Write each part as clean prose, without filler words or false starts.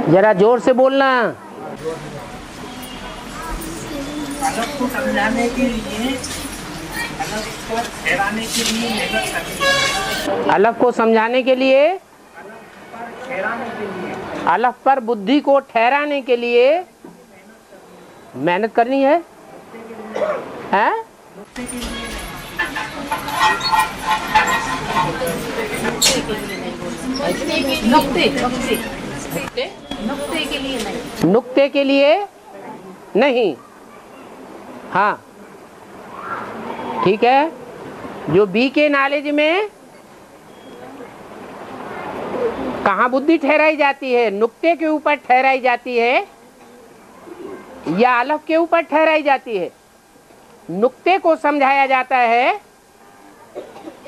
जरा जोर से बोलना। अलग को समझाने के लिए, अलग को ठहराने के लिए मेहनत करनी है। अलग को समझाने के लिए, अलग पर ठहराने के लिए, अलग पर बुद्धि को ठहराने के लिए मेहनत करनी है। हैं? नुक्ते के लिए नहीं। नुक्ते के लिए नहीं। हाँ ठीक है। जो बी के नॉलेज में कहाँ बुद्धि ठहराई जाती है? नुक्ते के ऊपर ठहराई जाती है या अलफ के ऊपर ठहराई जाती है? नुक्ते को समझाया जाता है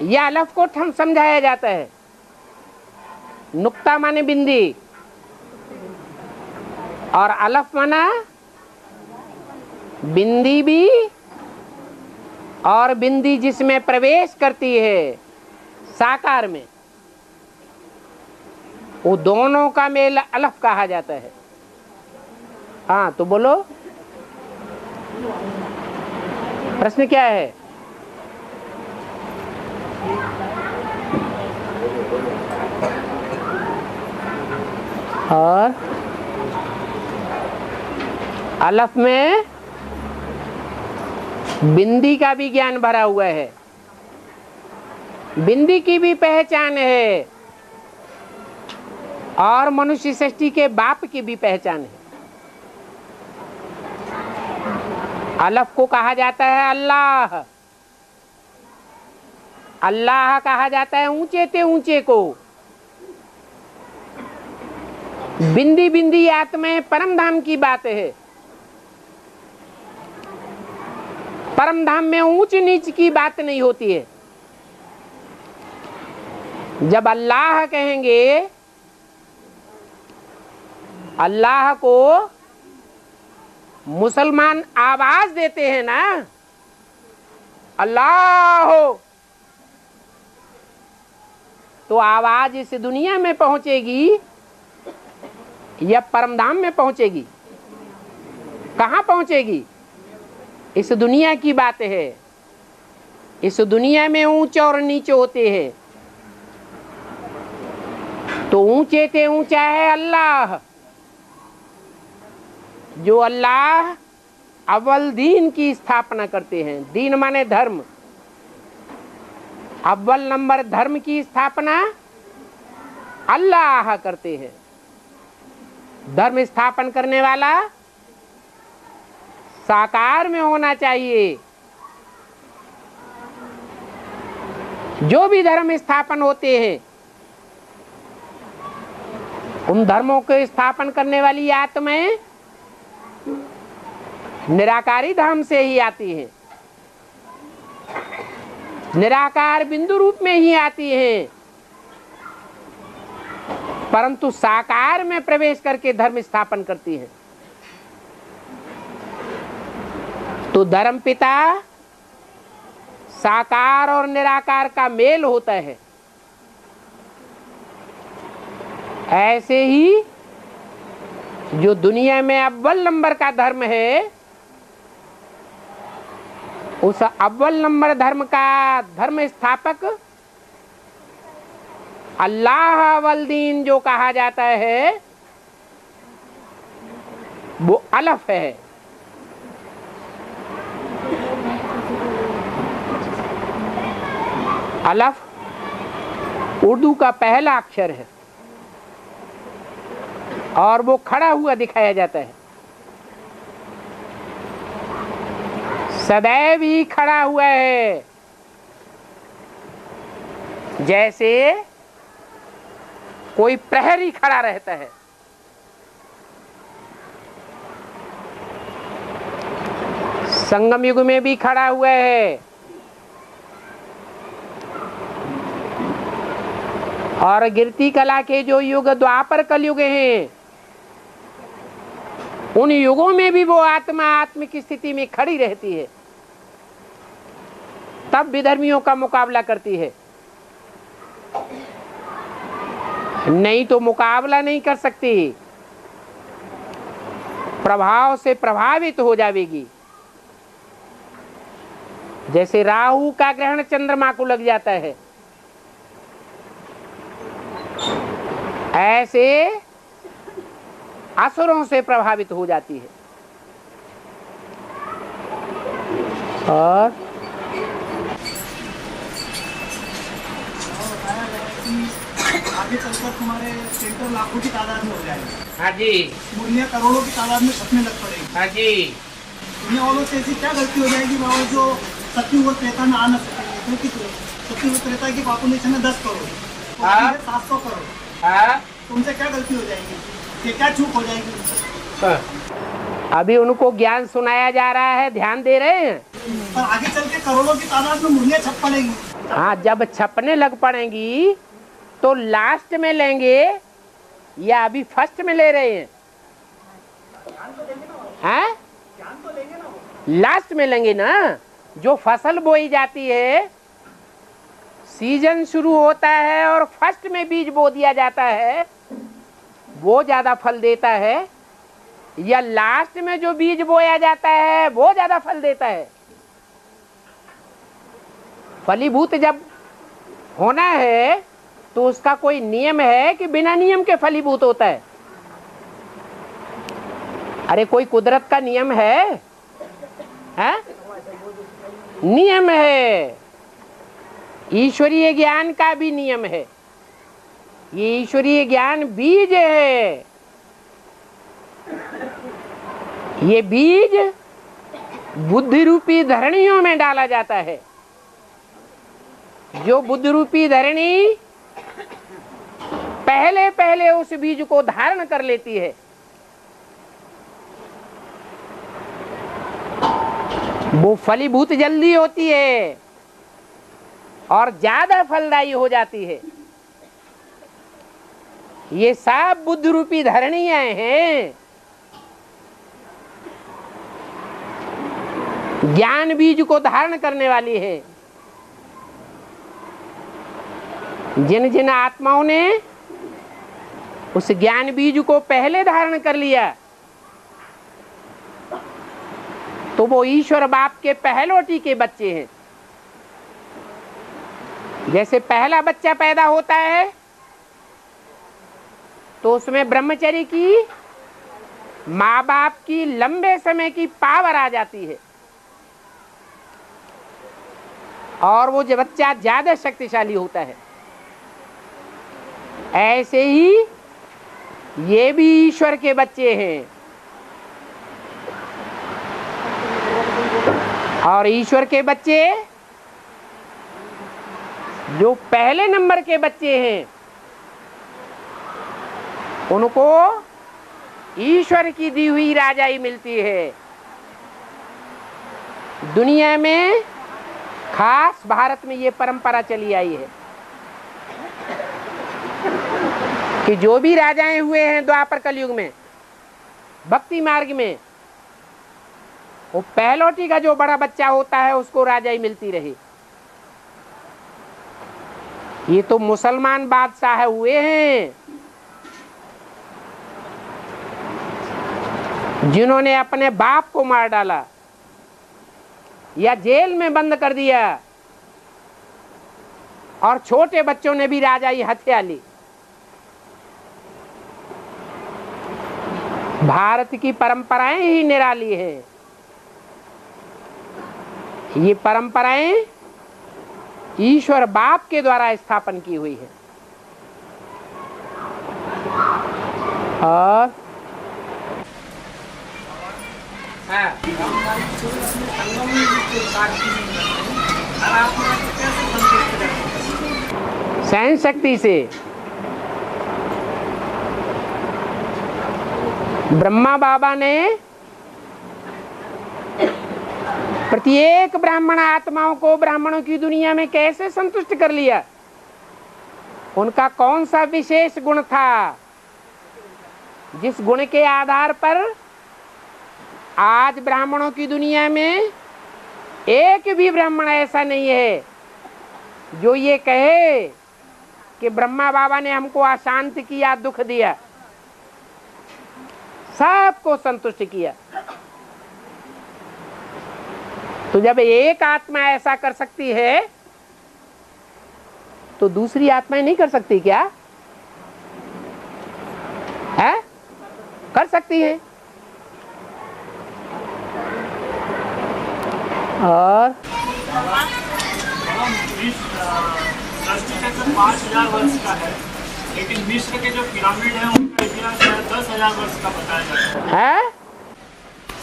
या अलफ को समझाया जाता है? नुक्ता माने बिंदी और अलफ माना बिंदी भी, और बिंदी जिसमें प्रवेश करती है साकार में, वो दोनों का मेल अलफ कहा जाता है। हाँ तो बोलो, प्रश्न क्या है? और अलफ में बिंदी का भी ज्ञान भरा हुआ है, बिंदी की भी पहचान है और मनुष्य सृष्टि के बाप की भी पहचान है। अलफ को कहा जाता है अल्लाह, अल्लाह कहा जाता है ऊंचे ते ऊंचे को। बिंदी बिंदी आत्मा परम धाम की बात है। परम धाम में ऊंच नीच की बात नहीं होती है। जब अल्लाह कहेंगे, अल्लाह को मुसलमान आवाज देते हैं ना, अल्लाह हो, तो आवाज इस दुनिया में पहुंचेगी या परमधाम में पहुंचेगी? कहां पहुंचेगी? इस दुनिया की बात है। इस दुनिया में ऊंचे और नीचे होते हैं, तो ऊंचे ते ऊंचा है अल्लाह। जो अल्लाह अव्वल दीन की स्थापना करते हैं। दीन माने धर्म। अव्वल नंबर धर्म की स्थापना अल्लाह करते हैं। धर्म स्थापन करने वाला साकार में होना चाहिए। जो भी धर्म स्थापन होते हैं, उन धर्मों के स्थापन करने वाली आत्माएं निराकारी धाम से ही आती हैं, निराकार बिंदु रूप में ही आती हैं, परंतु साकार में प्रवेश करके धर्म स्थापन करती हैं। तो धर्म पिता साकार और निराकार का मेल होता है। ऐसे ही जो दुनिया में अव्वल नंबर का धर्म है, उस अव्वल नंबर धर्म का धर्म स्थापक अल्लाह अव्वल दीन जो कहा जाता है, वो अलफ है। अलफ उर्दू का पहला अक्षर है और वो खड़ा हुआ दिखाया जाता है। सदैव ही खड़ा हुआ है, जैसे कोई प्रहरी खड़ा रहता है। संगम युग में भी खड़ा हुआ है और गिरती कला के जो युग द्वापर कलयुग हैं, उन युगों में भी वो आत्मा आत्म की स्थिति में खड़ी रहती है, तब विधर्मियों का मुकाबला करती है। नहीं तो मुकाबला नहीं कर सकती। प्रभाव से प्रभावित हो जाएगी। जैसे राहु का ग्रहण चंद्रमा को लग जाता है, ऐसे असुरों से प्रभावित हो जाती है। और आगे चलकर तुम्हारे सेंटर लाखों की तादाद में हो जाएंगे। हाँ जी, मुर्गियाँ करोड़ों की तादाद में छपने लग पड़ेगी। हाँ जी। दुनिया वालों से ऐसी क्या गलती हो जाएगी बाबा जो सत्युग और त्रेता में आ न सकेंगे? क्योंकि सत्युग और त्रेता की पॉपुलेशन है 10 करोड़, तो हाँ। 700 करोड़। हाँ, तो उनसे क्या गलती हो जाएगी? ये क्या चूक हो जाएगी उनसे? अभी उनको ज्ञान सुनाया जा रहा है, ध्यान दे रहे हैं। पर आगे चल के करोड़ों की तादाद में मुर्गियाँ छप पड़ेगी। हाँ, जब छपने लग पड़ेंगी तो लास्ट में लेंगे या अभी फर्स्ट में ले रहे हैं? हैं? लास्ट में लेंगे ना। जो फसल बोई जाती है, सीजन शुरू होता है और फर्स्ट में बीज बो दिया जाता है, वो ज्यादा फल देता है, या लास्ट में जो बीज बोया जाता है वो ज्यादा फल देता है? फलीभूत जब होना है तो उसका कोई नियम है कि बिना नियम के फलीभूत होता है? अरे कोई कुदरत का नियम है? हैं? नियम है। ईश्वरीय ज्ञान का भी नियम है। ये ईश्वरीय ज्ञान बीज है। ये बीज बुद्धि रूपी धरणियों में डाला जाता है। जो बुद्धि रूपी धरणी पहले पहले उस बीज को धारण कर लेती है, वो फलीभूत जल्दी होती है और ज्यादा फलदायी हो जाती है। ये सब बुद्ध रूपी धरणियां हैं। ज्ञान बीज को धारण करने वाली है। जिन जिन आत्माओं ने उस ज्ञान बीज को पहले धारण कर लिया, तो वो ईश्वर बाप के पहलोटी के बच्चे हैं। जैसे पहला बच्चा पैदा होता है तो उसमें ब्रह्मचर्य की, माँ बाप की लंबे समय की पावर आ जाती है और वो जो बच्चा ज्यादा शक्तिशाली होता है। ऐसे ही ये भी ईश्वर के बच्चे हैं और ईश्वर के बच्चे जो पहले नंबर के बच्चे हैं, उनको ईश्वर की दी हुई राजाई मिलती है। दुनिया में, खास भारत में ये परंपरा चली आई है कि जो भी राजाएं हुए हैं द्वापर कलयुग में, भक्ति मार्ग में, वो पहलोटी का जो बड़ा बच्चा होता है उसको राजाई मिलती रही। ये तो मुसलमान बादशाह हुए हैं जिन्होंने अपने बाप को मार डाला या जेल में बंद कर दिया, और छोटे बच्चों ने भी राजाई हत्या ली। भारत की परंपराएं ही निराली हैं। ये परंपराएं ईश्वर बाप के द्वारा स्थापन की हुई है। और सहन शक्ति से ब्रह्मा बाबा ने प्रत्येक ब्राह्मण आत्माओं को ब्राह्मणों की दुनिया में कैसे संतुष्ट कर लिया? उनका कौन सा विशेष गुण था जिस गुण के आधार पर आज ब्राह्मणों की दुनिया में एक भी ब्राह्मण ऐसा नहीं है जो ये कहे कि ब्रह्मा बाबा ने हमको अशांत किया, दुख दिया। सबको संतुष्ट किया। तो जब एक आत्मा ऐसा कर सकती है तो दूसरी आत्माएं नहीं कर सकती क्या? है? कर सकती है। और सृष्टि चक्र 5000 वर्ष का है, लेकिन मिस्र के जो पिरामिड है उनका इतिहास 10,000 वर्ष का बताया जाता है।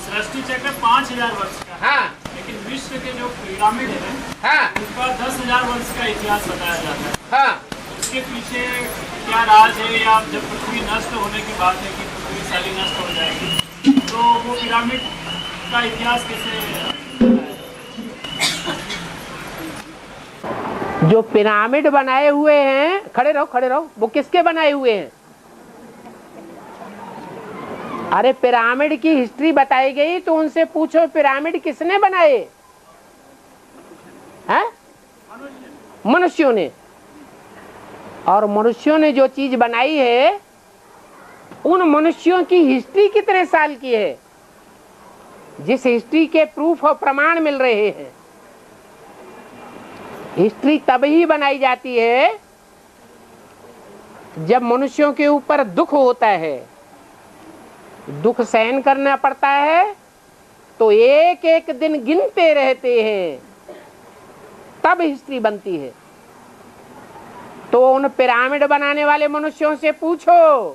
सृष्टि चक्र 5000 वर्ष का है, हाँ, लेकिन मिस्र के जो पिरामिड है हाँ, उनका 10,000 वर्ष का इतिहास बताया जाता है। हाँ। उसके पीछे क्या राज है, या जब पृथ्वी नष्ट होने की बात है कि पृथ्वी सारी नष्ट हो जाएगी, तो वो पिरामिड का इतिहास कैसे? जो पिरामिड बनाए हुए हैं, खड़े रहो खड़े रहो, वो किसके बनाए हुए हैं? अरे पिरामिड की हिस्ट्री बताई गई तो उनसे पूछो पिरामिड किसने बनाए? हैं? मनुष्यों ने। और मनुष्यों ने जो चीज बनाई है उन मनुष्यों की हिस्ट्री कितने साल की है, जिस हिस्ट्री के प्रूफ और प्रमाण मिल रहे हैं। हिस्ट्री तब ही बनाई जाती है जब मनुष्यों के ऊपर दुख होता है, दुख सहन करना पड़ता है, तो एक एक दिन गिनते रहते हैं, तब हिस्ट्री बनती है। तो उन पिरामिड बनाने वाले मनुष्यों से पूछो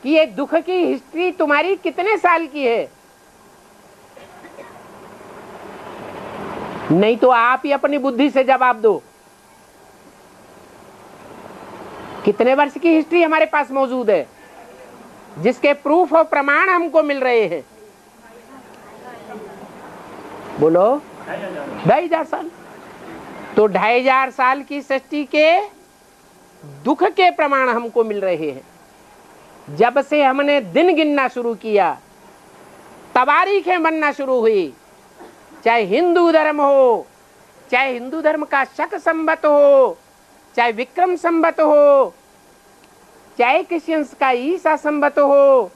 कि ये दुख की हिस्ट्री तुम्हारी कितने साल की है? नहीं तो आप ही अपनी बुद्धि से जवाब दो। कितने वर्ष की हिस्ट्री हमारे पास मौजूद है जिसके प्रूफ और प्रमाण हमको मिल रहे हैं? बोलो। 2500 साल। तो 2500 साल की सृष्टि के दुख के प्रमाण हमको मिल रहे हैं। जब से हमने दिन गिनना शुरू किया, तवारीखें बनना शुरू हुई, चाहे हिंदू धर्म हो, चाहे हिंदू धर्म का शक संवत हो, चाहे विक्रम संवत हो, चाहे क्रिश्चियंस का ईसा संवत हो,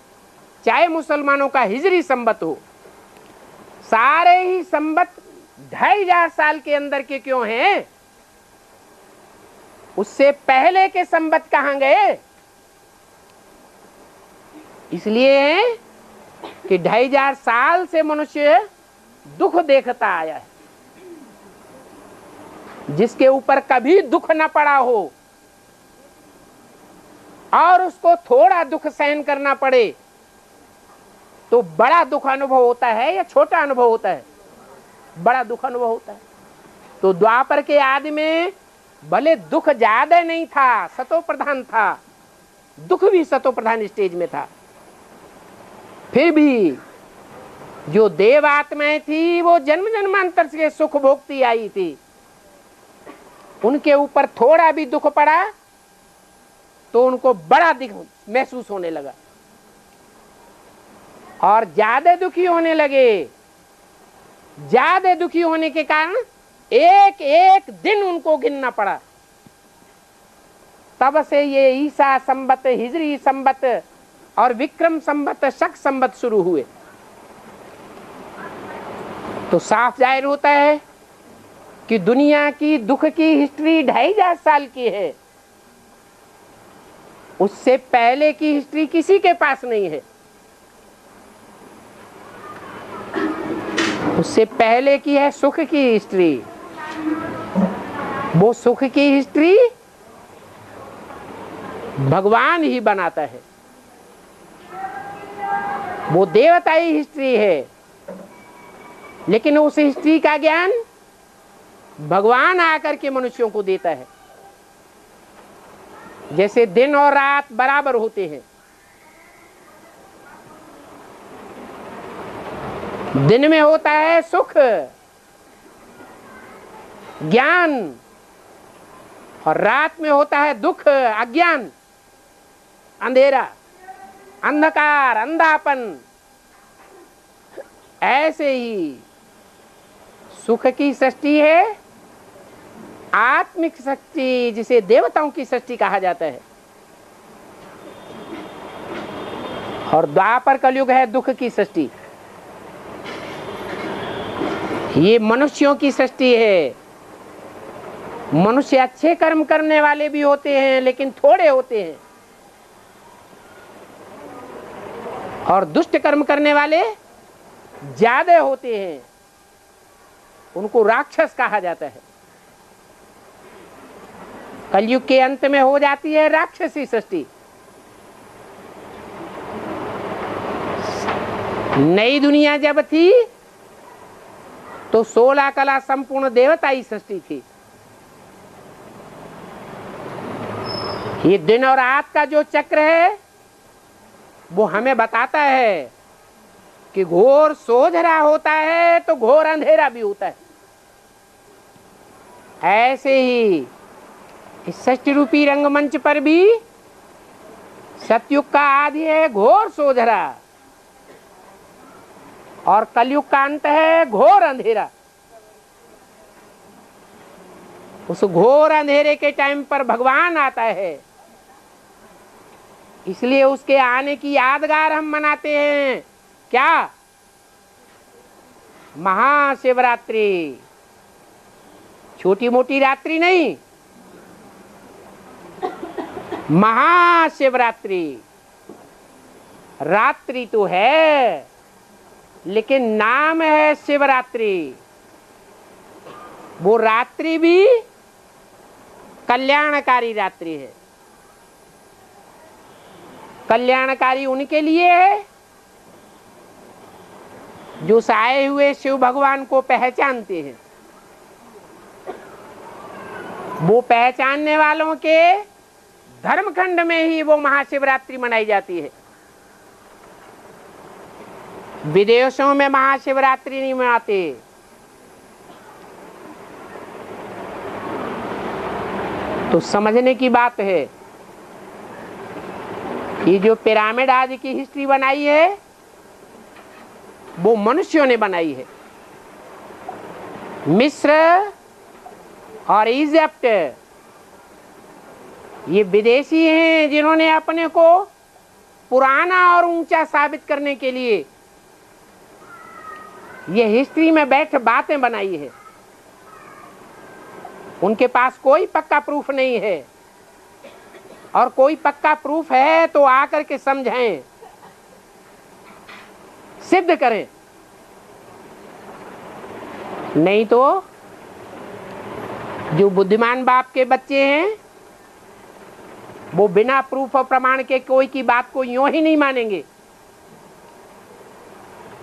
चाहे मुसलमानों का हिजरी संवत हो, सारे ही संवत 2500 साल के अंदर के क्यों हैं? उससे पहले के संवत कहां गए? इसलिए है कि 2500 साल से मनुष्य दुख देखता आया है। जिसके ऊपर कभी दुख न पड़ा हो और उसको थोड़ा दुख सहन करना पड़े तो बड़ा दुख अनुभव होता है या छोटा अनुभव होता है? बड़ा दुख अनुभव होता है। तो द्वापर के आदि में भले दुख ज्यादा नहीं था, सतो प्रधान था, दुख भी सतो प्रधान स्टेज में था, फिर भी जो देव आत्माएं थी वो जन्म जन्मांतर से सुख भोगती आई थी, उनके ऊपर थोड़ा भी दुख पड़ा तो उनको बड़ा दुख महसूस होने लगा और ज्यादा दुखी होने लगे। ज्यादा दुखी होने के कारण एक एक दिन उनको गिनना पड़ा। तब से ये ईसा संवत, हिजरी संवत और विक्रम संवत, शक संवत शुरू हुए। तो साफ जाहिर होता है कि दुनिया की दुख की हिस्ट्री 2500 साल की है। उससे पहले की हिस्ट्री किसी के पास नहीं है। उससे पहले की है सुख की हिस्ट्री। वो सुख की हिस्ट्री भगवान ही बनाता है, वो देवताई हिस्ट्री है, लेकिन उस हिस्ट्री का ज्ञान भगवान आकर के मनुष्यों को देता है। जैसे दिन और रात बराबर होते हैं, दिन में होता है सुख, ज्ञान, और रात में होता है दुख, अज्ञान, अंधेरा, अंधकार, अंधापन। ऐसे ही सुख की सृष्टि है आत्मिक सृष्टि, जिसे देवताओं की सृष्टि कहा जाता है। और द्वापर कलयुग है दुख की सृष्टि। ये मनुष्यों की सृष्टि है। मनुष्य अच्छे कर्म करने वाले भी होते हैं लेकिन थोड़े होते हैं, और दुष्ट कर्म करने वाले ज्यादा होते हैं, उनको राक्षस कहा जाता है। कलयुग के अंत में हो जाती है राक्षसी सृष्टि। नई दुनिया जब थी तो 16 कला संपूर्ण देवताई सृष्टि थी। ये दिन और रात का जो चक्र है वो हमें बताता है कि घोर सोझरा होता है तो घोर अंधेरा भी होता है। ऐसे ही इस सृष्टि रूपी रंगमंच पर भी सतयुग का आदि है घोर सोझरा और कलयुग का अंत है घोर अंधेरा। उस घोर अंधेरे के टाइम पर भगवान आता है, इसलिए उसके आने की यादगार हम मनाते हैं। क्या? महाशिवरात्रि। छोटी मोटी रात्रि नहीं, महाशिवरात्रि। रात्रि तो है लेकिन नाम है शिवरात्रि। वो रात्रि भी कल्याणकारी रात्रि है। कल्याणकारी उनके लिए है जो आए हुए शिव भगवान को पहचानते हैं। वो पहचानने वालों के धर्मखंड में ही वो महाशिवरात्रि मनाई जाती है। विदेशों में महाशिवरात्रि नहीं मनाते। तो समझने की बात है, ये जो पिरामिड आदि की हिस्ट्री बनाई है वो मनुष्यों ने बनाई है। मिस्र और इजिप्ट ये विदेशी हैं जिन्होंने अपने को पुराना और ऊंचा साबित करने के लिए ये हिस्ट्री में बैठ बातें बनाई है। उनके पास कोई पक्का प्रूफ नहीं है, और कोई पक्का प्रूफ है तो आकर के समझाएं, सिद्ध करें। नहीं तो जो बुद्धिमान बाप के बच्चे हैं वो बिना प्रूफ और प्रमाण के कोई की बात को यूं ही नहीं मानेंगे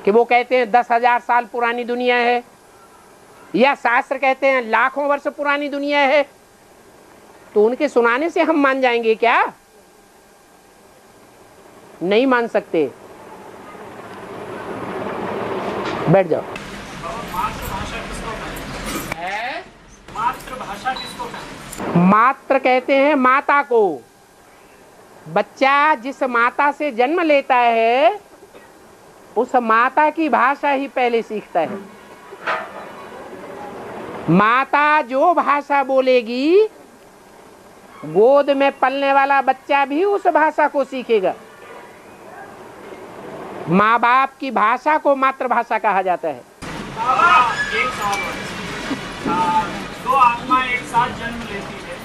कि वो कहते हैं 10,000 साल पुरानी दुनिया है, या शास्त्र कहते हैं लाखों वर्ष पुरानी दुनिया है, तो उनके सुनाने से हम मान जाएंगे क्या? नहीं मान सकते। बैठ जाओ। मातृभाषा किसको कहते हैं? मातृभाषा किसको कहते हैं? मातृ कहते हैं माता को। बच्चा जिस माता से जन्म लेता है उस माता की भाषा ही पहले सीखता है। माता जो भाषा बोलेगी गोद में पलने वाला बच्चा भी उस भाषा को सीखेगा। माँ बाप की भाषा को मातृभाषा कहा जाता है। एक सवाल, दो आत्मा एक साथ जन्म लेती है,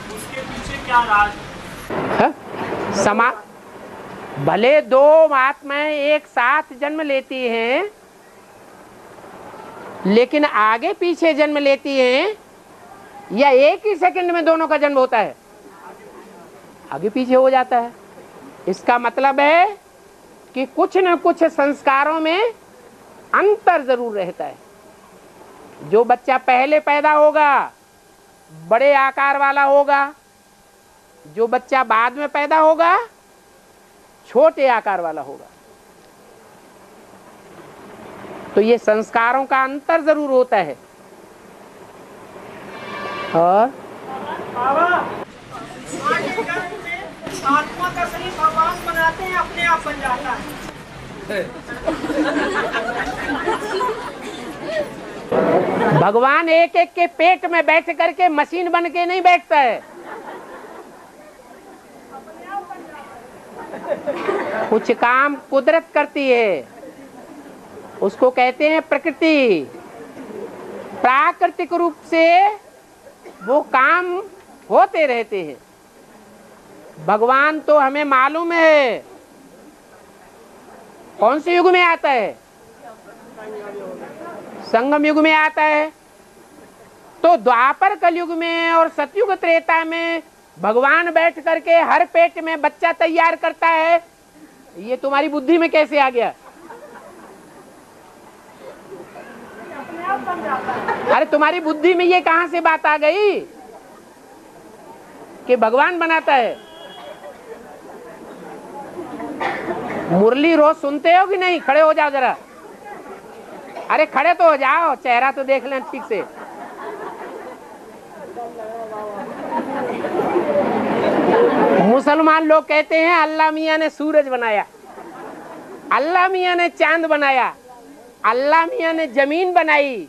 उसके पीछे क्या राज है? भले दो आत्माएं एक साथ जन्म लेती हैं लेकिन आगे पीछे जन्म लेती हैं, या एक ही सेकंड में दोनों का जन्म होता है? आगे पीछे हो जाता है। इसका मतलब है कि कुछ न कुछ संस्कारों में अंतर जरूर रहता है। जो बच्चा पहले पैदा होगा बड़े आकार वाला होगा, जो बच्चा बाद में पैदा होगा छोटे आकार वाला होगा। तो ये संस्कारों का अंतर जरूर होता है। और आत्मा का शरीर भगवान बनाते हैं, अपने आप बन जाता है। भगवान एक एक के पेट में बैठ करके मशीन बन के नहीं बैठता है। कुछ काम कुदरत करती है, उसको कहते हैं प्रकृति। प्राकृतिक रूप से वो काम होते रहते हैं। भगवान तो हमें मालूम है कौन से युग में आता है, संगम युग में आता है। तो द्वापर कलयुग में और सतयुग त्रेता में भगवान बैठ करके हर पेट में बच्चा तैयार करता है। ये तुम्हारी बुद्धि में कैसे आ गया? अरे तुम्हारी बुद्धि में ये कहां से बात आ गई कि भगवान बनाता है? मुरली रोज सुनते हो कि नहीं? खड़े हो जाओ जरा। अरे खड़े तो हो जाओ, चेहरा तो देख लें ठीक से। मुसलमान लोग कहते हैं अल्लाह मियां ने सूरज बनाया, अल्लाह मियां ने चांद बनाया, अल्लाह मियां ने जमीन बनाई,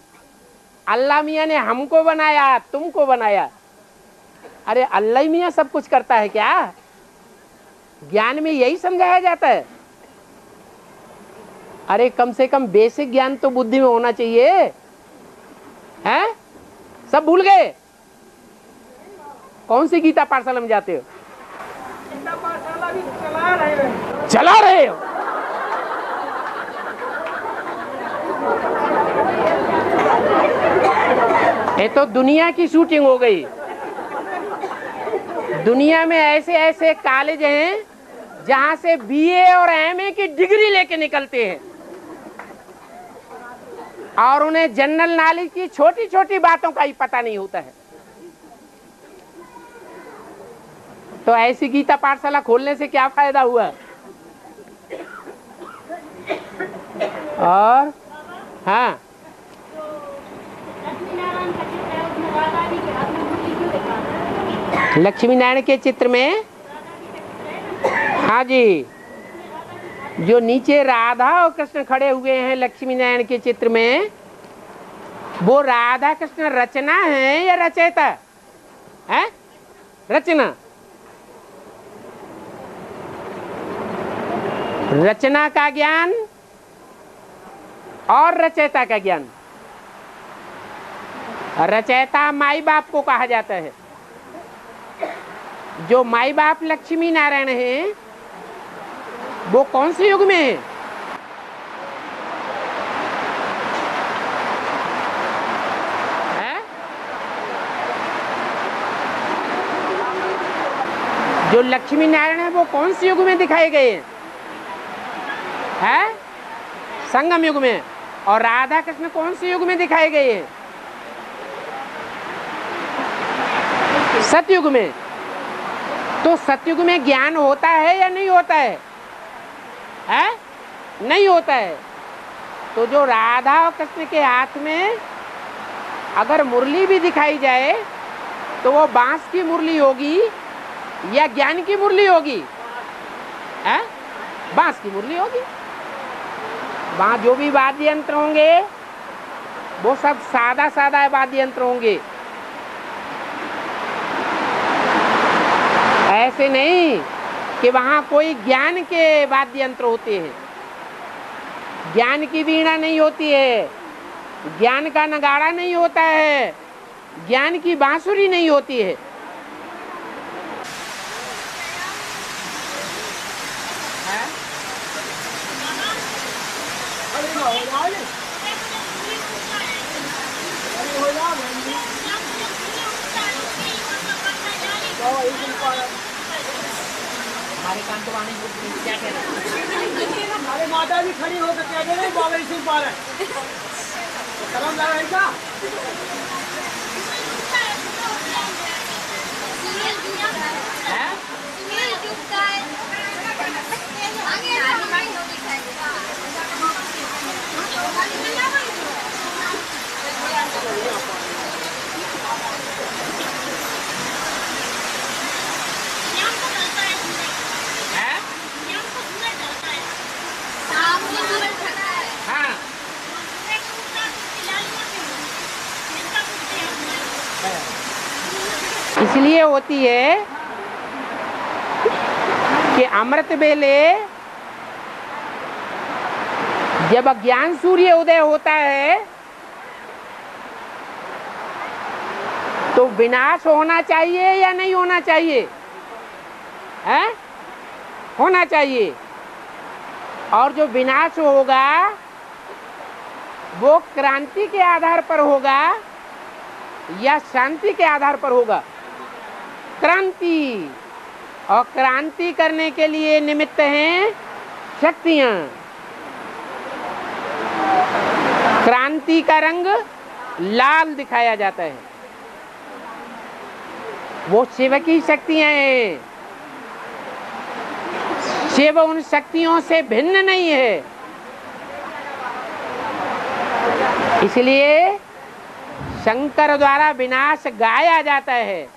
अल्लाह मियां ने हमको बनाया, तुमको बनाया। अरे अल्लाह मियां सब कुछ करता है क्या? ज्ञान में यही समझाया जाता है? अरे कम से कम बेसिक ज्ञान तो बुद्धि में होना चाहिए। हैं? सब भूल गए? कौन सी गीता पाठशाला में जाते हो? गीता पाठशाला भी चला रहे हो? ये तो दुनिया की शूटिंग हो गई। दुनिया में ऐसे ऐसे कॉलेज हैं जहां से बीए और एमए की डिग्री लेके निकलते हैं और उन्हें जनरल नॉलेज की छोटी छोटी बातों का ही पता नहीं होता है। तो ऐसी गीता पाठशाला खोलने से क्या फायदा हुआ? और हाँ, लक्ष्मी नारायण के चित्र में, हाँ जी, जो नीचे राधा और कृष्ण खड़े हुए हैं लक्ष्मी नारायण के चित्र में, वो राधा कृष्ण रचना है या रचयिता है? रचना। रचना का ज्ञान और रचयिता का ज्ञान। रचयिता माई बाप को कहा जाता है। जो माई बाप लक्ष्मी नारायण हैं वो कौन से युग में है? जो लक्ष्मी नारायण है वो कौन से युग में दिखाए गए हैं? है? संगम युग में। और राधा कृष्ण कौन से युग में दिखाए गए हैं? सतयुग में। तो सतयुग में ज्ञान होता है या नहीं होता है? है? नहीं होता है। तो जो राधा और कृष्ण के हाथ में अगर मुरली भी दिखाई जाए तो वो बांस की मुरली होगी या ज्ञान की मुरली होगी? है? बांस की मुरली होगी। वहां जो भी वाद्य यंत्र होंगे वो सब सादा सादा वाद्य यंत्र होंगे। ऐसे नहीं कि वहां कोई ज्ञान के वाद्य यंत्र होते हैं। ज्ञान की वीणा नहीं होती है, ज्ञान का नगाड़ा नहीं होता है, ज्ञान की बांसुरी नहीं होती है। हमारे कान तो वाणी क्या कह रहे? अरे माता जी खड़ी होकर क्या कह रहे? बाबा सुन पा रहे हैं। शर्म लग रही क्या? इसलिए होती है कि अमृत वेले जब अज्ञान सूर्य उदय होता है तो विनाश होना चाहिए या नहीं होना चाहिए? है? होना चाहिए। और जो विनाश होगा वो क्रांति के आधार पर होगा या शांति के आधार पर होगा? क्रांति। और क्रांति करने के लिए निमित्त हैं शक्तियां। क्रांति का रंग लाल दिखाया जाता है, वो शिव की शक्तियां हैं। शिव उन शक्तियों से भिन्न नहीं है। इसलिए शंकर द्वारा विनाश गाया जाता है,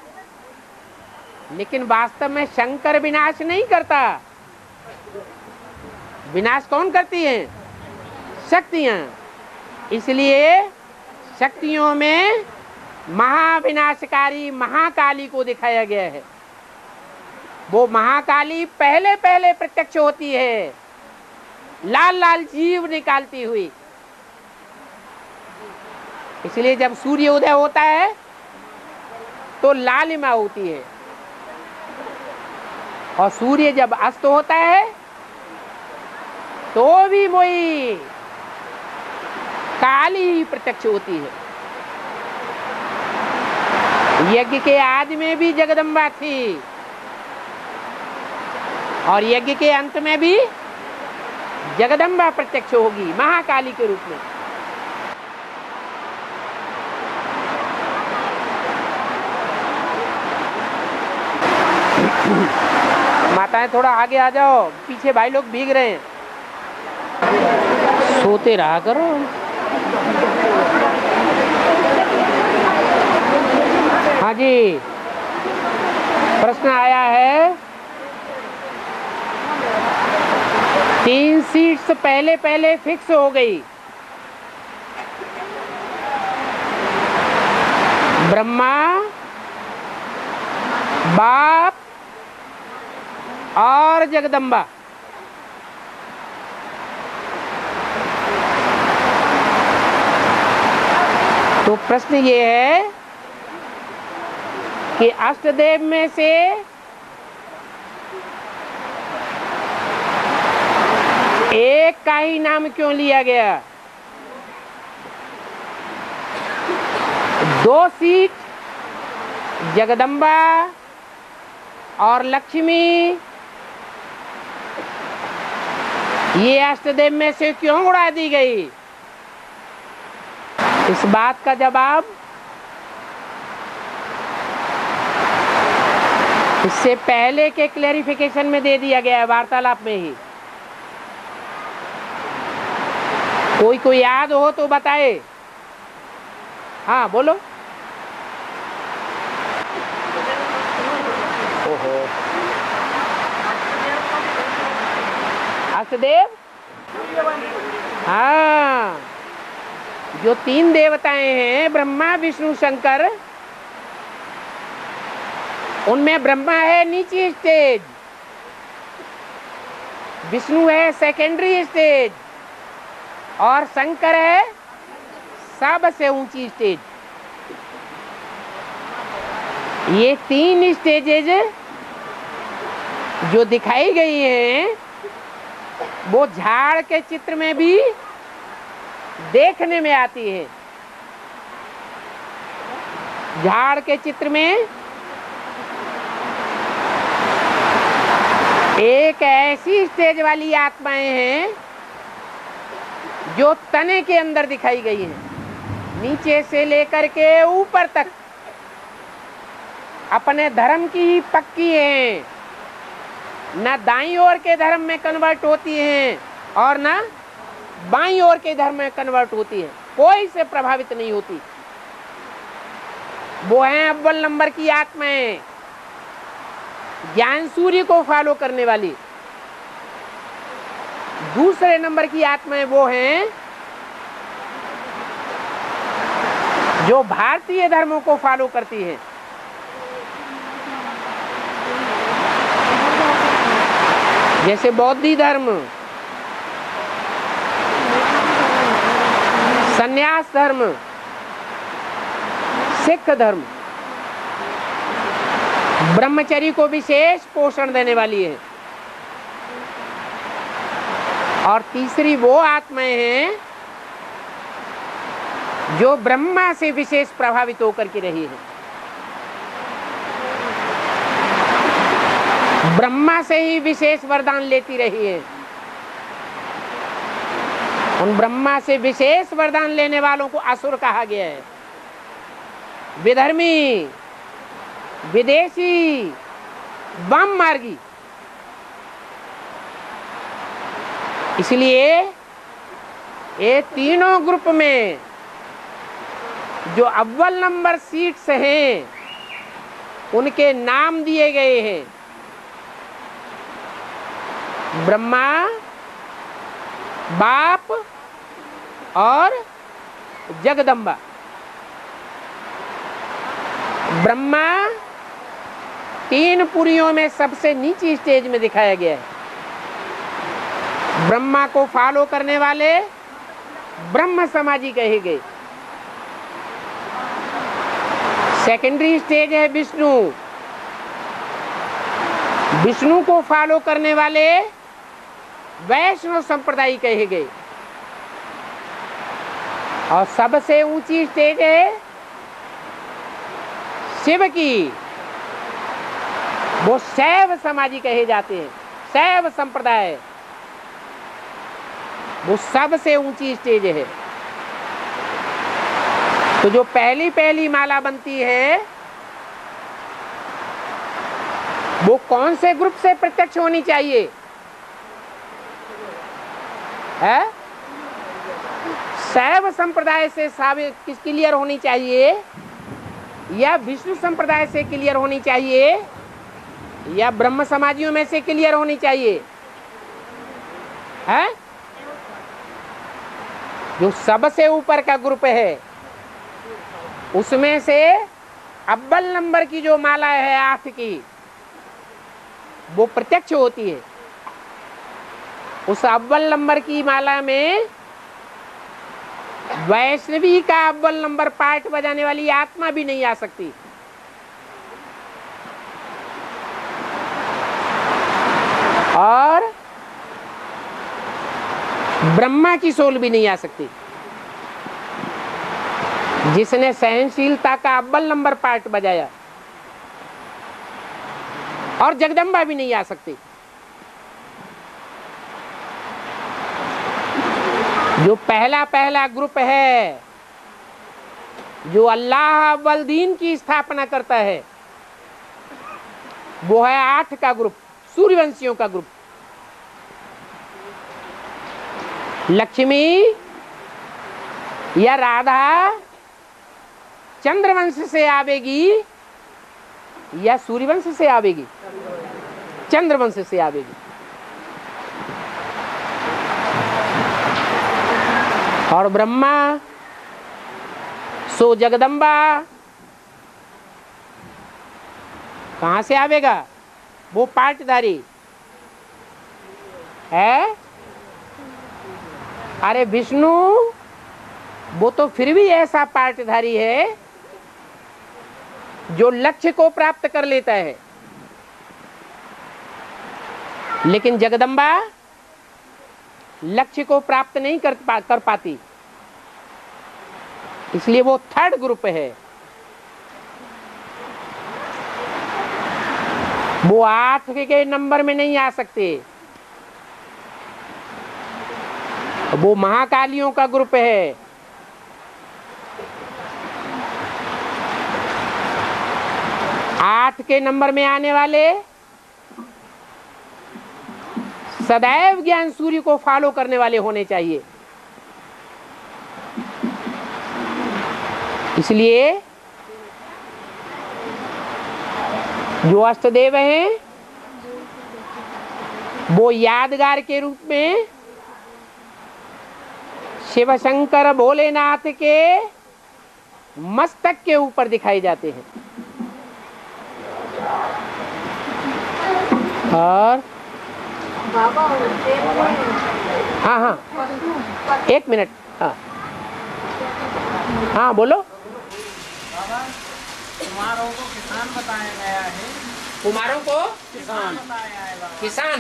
लेकिन वास्तव में शंकर विनाश नहीं करता। विनाश कौन करती है? शक्तियां। इसलिए शक्तियों में महाविनाशकारी महाकाली को दिखाया गया है। वो महाकाली पहले पहले प्रत्यक्ष होती है, लाल लाल जीव निकालती हुई। इसलिए जब सूर्य उदय होता है तो लालिमा होती है, और सूर्य जब अस्त होता है तो भी वही काली ही प्रत्यक्ष होती है। यज्ञ के आदि में भी जगदम्बा थी और यज्ञ के अंत में भी जगदम्बा प्रत्यक्ष होगी महाकाली के रूप में। माताएं थोड़ा आगे आ जाओ, पीछे भाई लोग भीग रहे हैं। सोते रहा करो। हाँ जी, प्रश्न आया है 3 सीट्स पहले पहले फिक्स हो गई। ब्रह्मा, बाप और जगदम्बा। तो प्रश्न ये है कि अष्टदेव में से एक का ही नाम क्यों लिया गया? 2 सीट जगदम्बा और लक्ष्मी, ये अष्टदेव में से क्यों उड़ा दी गई? इस बात का जवाब इससे पहले के क्लैरिफिकेशन में दे दिया गया है, वार्तालाप में ही। कोई याद हो तो बताए। हाँ बोलो। ओहो, अष्टदेव। हाँ, जो 3 देवताएं हैं ब्रह्मा विष्णु शंकर, उनमें ब्रह्मा है नीची स्टेज, विष्णु है सेकेंडरी स्टेज और शंकर है सबसे ऊंची स्टेज। ये 3 स्टेजेज जो दिखाई गई हैं वो झाड़ के चित्र में भी देखने में आती है। झाड़ के चित्र में एक ऐसी स्टेज वाली आत्माएं हैं जो तने के अंदर दिखाई गई हैं, नीचे से लेकर के ऊपर तक अपने धर्म की ही पक्की हैं, न दाईं ओर के धर्म में कन्वर्ट होती हैं और न बाईं ओर के धर्म में कन्वर्ट होती है, कोई से प्रभावित नहीं होती। वो हैं अव्वल नंबर की आत्माएं, ज्ञान सूर्य को फॉलो करने वाली। दूसरे नंबर की आत्माएं वो हैं जो भारतीय धर्मों को फॉलो करती हैं। जैसे बौद्ध धर्म, संन्यास धर्म, सिख धर्म ब्रह्मचर्य को विशेष पोषण देने वाली है। और तीसरी वो आत्माएं हैं जो ब्रह्मा से विशेष प्रभावित होकर के रही है। ब्रह्मा से ही विशेष वरदान लेती रही है। उन ब्रह्मा से विशेष वरदान लेने वालों को असुर कहा गया है। विधर्मी, विदेशी, वाम मार्गी। इसलिए ये तीनों ग्रुप में जो अव्वल नंबर सीट्स हैं उनके नाम दिए गए हैं। ब्रह्मा, बाप और जगदम्बा। ब्रह्मा तीन पुरियों में सबसे नीची स्टेज में दिखाया गया है। ब्रह्मा को फॉलो करने वाले ब्रह्म समाजी कहे गए। सेकेंडरी स्टेज है विष्णु। विष्णु को फॉलो करने वाले वैष्णव संप्रदाय कहे गए। और सबसे ऊंची स्टेज है शिव की। वो शैव समाजी कहे जाते हैं। शैव संप्रदाय वो सबसे ऊंची स्टेज है। तो जो पहली पहली माला बनती है वो कौन से ग्रुप से प्रत्यक्ष होनी चाहिए है? शैव संप्रदाय से क्लियर होनी चाहिए, या विष्णु संप्रदाय से क्लियर होनी चाहिए, या ब्रह्म समाजियों में से क्लियर होनी चाहिए है? जो सबसे ऊपर का ग्रुप है उसमें से अव्वल नंबर की जो माला है 8 की, वो प्रत्यक्ष होती है। उस अव्वल नंबर की माला में वैष्णवी का अव्वल नंबर पार्ट बजाने वाली आत्मा भी नहीं आ सकती। और ब्रह्मा की सोल भी नहीं आ सकती। जिसने सहनशीलता का अव्वल नंबर पार्ट बजाया, और जगदम्बा भी नहीं आ सकती। जो पहला पहला ग्रुप है जो अल्लाह अव्वल दीन की स्थापना करता है वो है 8 का ग्रुप, सूर्यवंशियों का ग्रुप। लक्ष्मी या राधा चंद्रवंश से आवेगी या सूर्यवंश से आवेगी? चंद्रवंश से आवेगी। और ब्रह्मा सो जगदम्बा कहां से आवेगा? वो पाटधारी है। अरे विष्णु वो तो फिर भी ऐसा पाटधारी है जो लक्ष्य को प्राप्त कर लेता है, लेकिन जगदम्बा लक्ष्य को प्राप्त नहीं कर पाती। इसलिए वो 3rd ग्रुप है। वो 8 के नंबर में नहीं आ सकते। वो महाकालियों का ग्रुप है। आठ के नंबर में आने वाले सदैव ज्ञान सूर्य को फॉलो करने वाले होने चाहिए। इसलिए जो अष्टदेव हैं वो यादगार के रूप में शिव शंकर भोलेनाथ के मस्तक के ऊपर दिखाए जाते हैं। और बाबा उज्जैन में हाँ हाँ, एक मिनट। हाँ हाँ बोलो। कुमारों को किसान बताया गया है। कुमारों को किसान बताया है बाबा। किसान।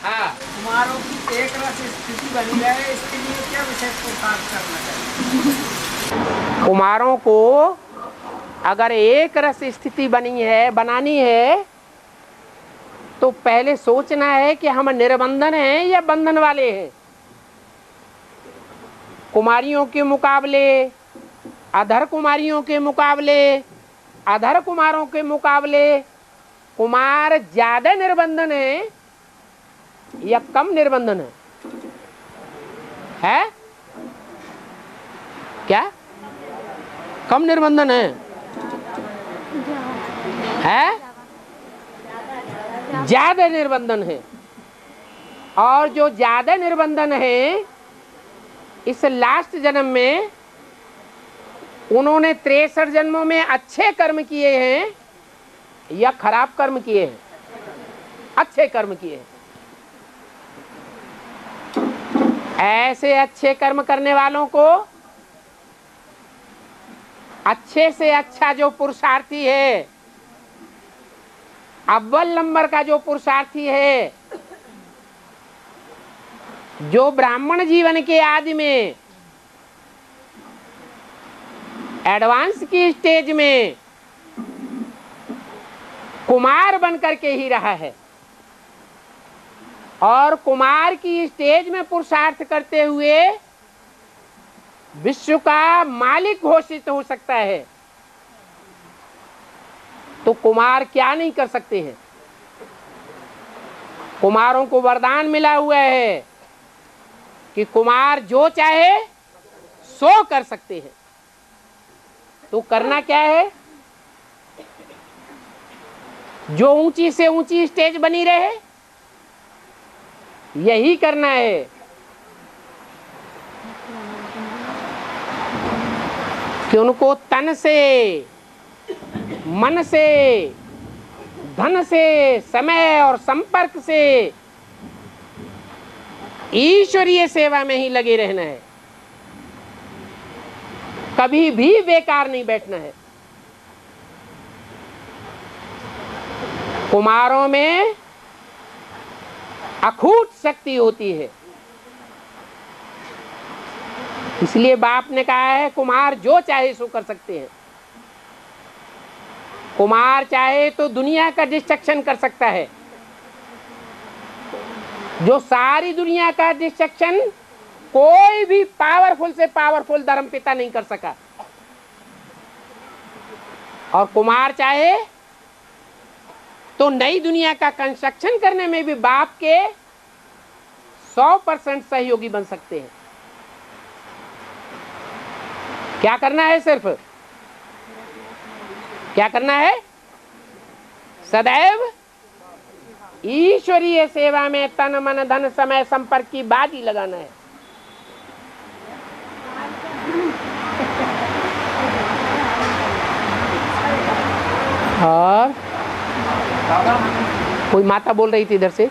हाँ, कुमारों की एक रस स्थिति बनी रहे, इसके लिए क्या विशेष पुरुषार्थ करना चाहिए? कुमारों को अगर एक रस स्थिति बनानी है तो पहले सोचना है कि हम निर्बंधन हैं या बंधन वाले हैं। कुमारियों के मुकाबले, अधर कुमारियों के मुकाबले, अधर कुमारों के मुकाबले कुमार ज्यादा निर्बंधन है या कम निर्बंधन है? क्या कम निर्बंधन है? ज्यादा निर्बंधन है। और जो ज्यादा निर्बंधन है, इस लास्ट जन्म में उन्होंने 63 जन्मों में अच्छे कर्म किए हैं या खराब कर्म किए हैं? अच्छे कर्म किए हैं। ऐसे अच्छे कर्म करने वालों को अच्छे से अच्छा जो पुरुषार्थी है, अव्वल नंबर का जो पुरुषार्थी है, जो ब्राह्मण जीवन के आदि में एडवांस की स्टेज में कुमार बन करके ही रहा है और कुमार की स्टेज में पुरुषार्थ करते हुए विश्व का मालिक घोषित हो सकता है, तो कुमार क्या नहीं कर सकते हैं? कुमारों को वरदान मिला हुआ है कि कुमार जो चाहे सो कर सकते हैं। तो करना क्या है? जो ऊंची से ऊंची स्टेज बनी रहे, यही करना है। कि उनको तन से, मन से, धन से, समय और संपर्क से ईश्वरीय सेवा में ही लगे रहना है। कभी भी बेकार नहीं बैठना है। कुमारों में अखूट शक्ति होती है, इसलिए बाप ने कहा है कुमार जो चाहे सो कर सकते हैं। कुमार चाहे तो दुनिया का डिस्ट्रक्शन कर सकता है, जो सारी दुनिया का डिस्ट्रक्शन कोई भी पावरफुल से पावरफुल धर्मपिता नहीं कर सका। और कुमार चाहे तो नई दुनिया का कंस्ट्रक्शन करने में भी बाप के 100% सहयोगी बन सकते हैं। क्या करना है? सिर्फ क्या करना है? सदैव ईश्वरीय सेवा में तन मन धन समय संपर्क की बाजी लगाना है। और कोई माता बोल रही थी इधर से।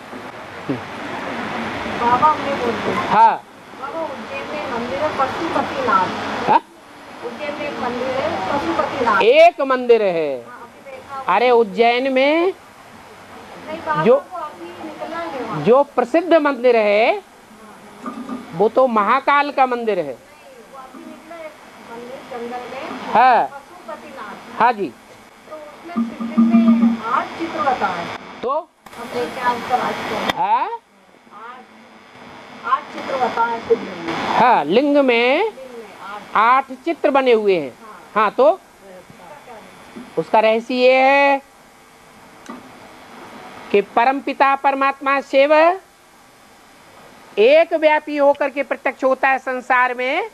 बाबा मैं बोलती हूँ। हाँ बाबा उज्जैन में मंदिर है पशुपतिनाथ। हाँ? उज्जैन में एक मंदिर है पशुपतिनाथ। एक मंदिर है। हाँ, अभी देखा होगा। अरे उज्जैन में नहीं, बाबा जो को अभी निकलना है वहाँ। जो प्रसिद्ध मंदिर है वो तो महाकाल का मंदिर है। वो अभी निकला है मंदिर जंगल में। हाँ पशुपतिनाथ। हाँ जी। तो उसमें शिवलिंग में 8 चित्र बताए। तो अब देखते हैं आजकल आजकल हाँ 8 चित्र बताए शिवलिंग में। हाँ, लिंग में 8 चित्र बने हुए हैं। हाँ, तो उसका रहस्य ये है कि परमपिता परमात्मा शिव एक व्यापी होकर के प्रत्यक्ष होता है संसार में,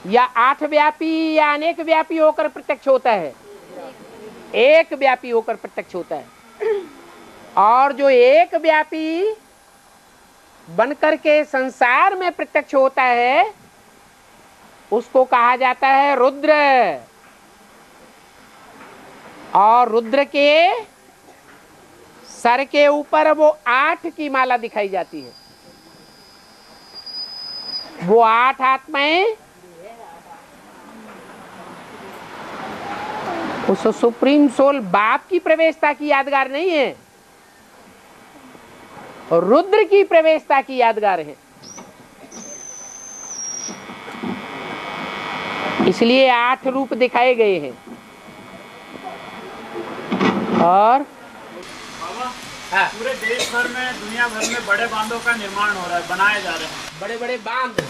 या 8 व्यापी या अनेक व्यापी होकर प्रत्यक्ष होता है? एक व्यापी होकर प्रत्यक्ष होता है। और जो एक व्यापी बनकर के संसार में प्रत्यक्ष होता है उसको कहा जाता है रुद्र। और रुद्र के सर के ऊपर वो 8 की माला दिखाई जाती है। वो 8 आत्माएं उस सुप्रीम सोल बाप की प्रवेशता की यादगार नहीं है, और रुद्र की प्रवेशता की यादगार है। इसलिए 8 रूप दिखाए गए हैं। और बाबा, पूरे देश भर में, दुनिया भर में बड़े बांधों का निर्माण हो रहा है, बनाए जा रहे हैं। बड़े बड़े बांध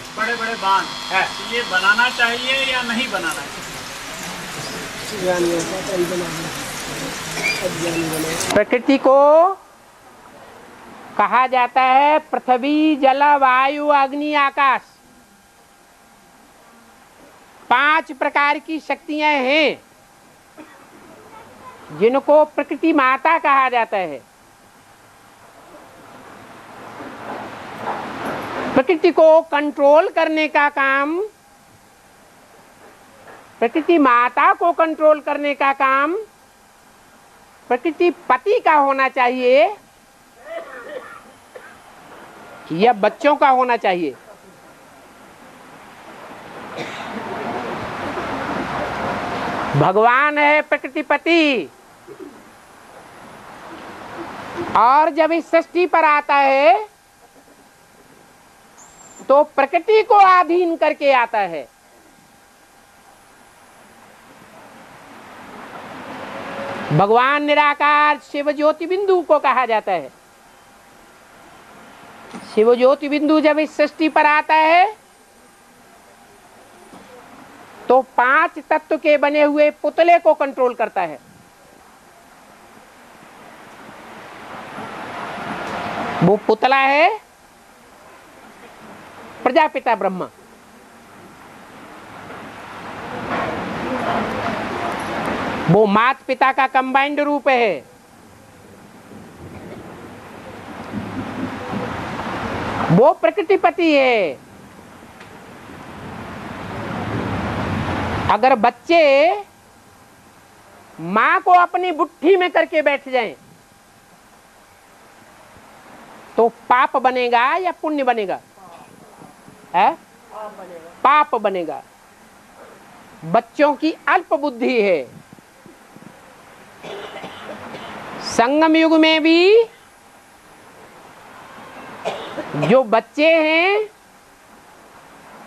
है, तो ये बनाना चाहिए या नहीं बनाना चाहिए? प्रकृति को कहा जाता है पृथ्वी, जल, वायु, अग्नि, आकाश। 5 प्रकार की शक्तियां हैं जिनको प्रकृति माता कहा जाता है। प्रकृति को कंट्रोल करने का काम, प्रकृति माता को कंट्रोल करने का काम प्रकृति पति का होना चाहिए या बच्चों का होना चाहिए? भगवान है प्रकृति पति, और जब इस सृष्टि पर आता है तो प्रकृति को अधीन करके आता है। भगवान निराकार शिव ज्योति बिंदु को कहा जाता है। शिव ज्योति बिंदु जब इस सृष्टि पर आता है तो 5 तत्व के बने हुए पुतले को कंट्रोल करता है। वो पुतला है प्रजापिता ब्रह्मा। वो माता पिता का कंबाइंड रूप है। वो प्रकृतिपति है। अगर बच्चे मां को अपनी बुट्ठी में करके बैठ जाएं तो पाप बनेगा या पुण्य बनेगा? है पाप बनेगा। बच्चों की अल्प बुद्धि है। संगम युग में भी जो बच्चे हैं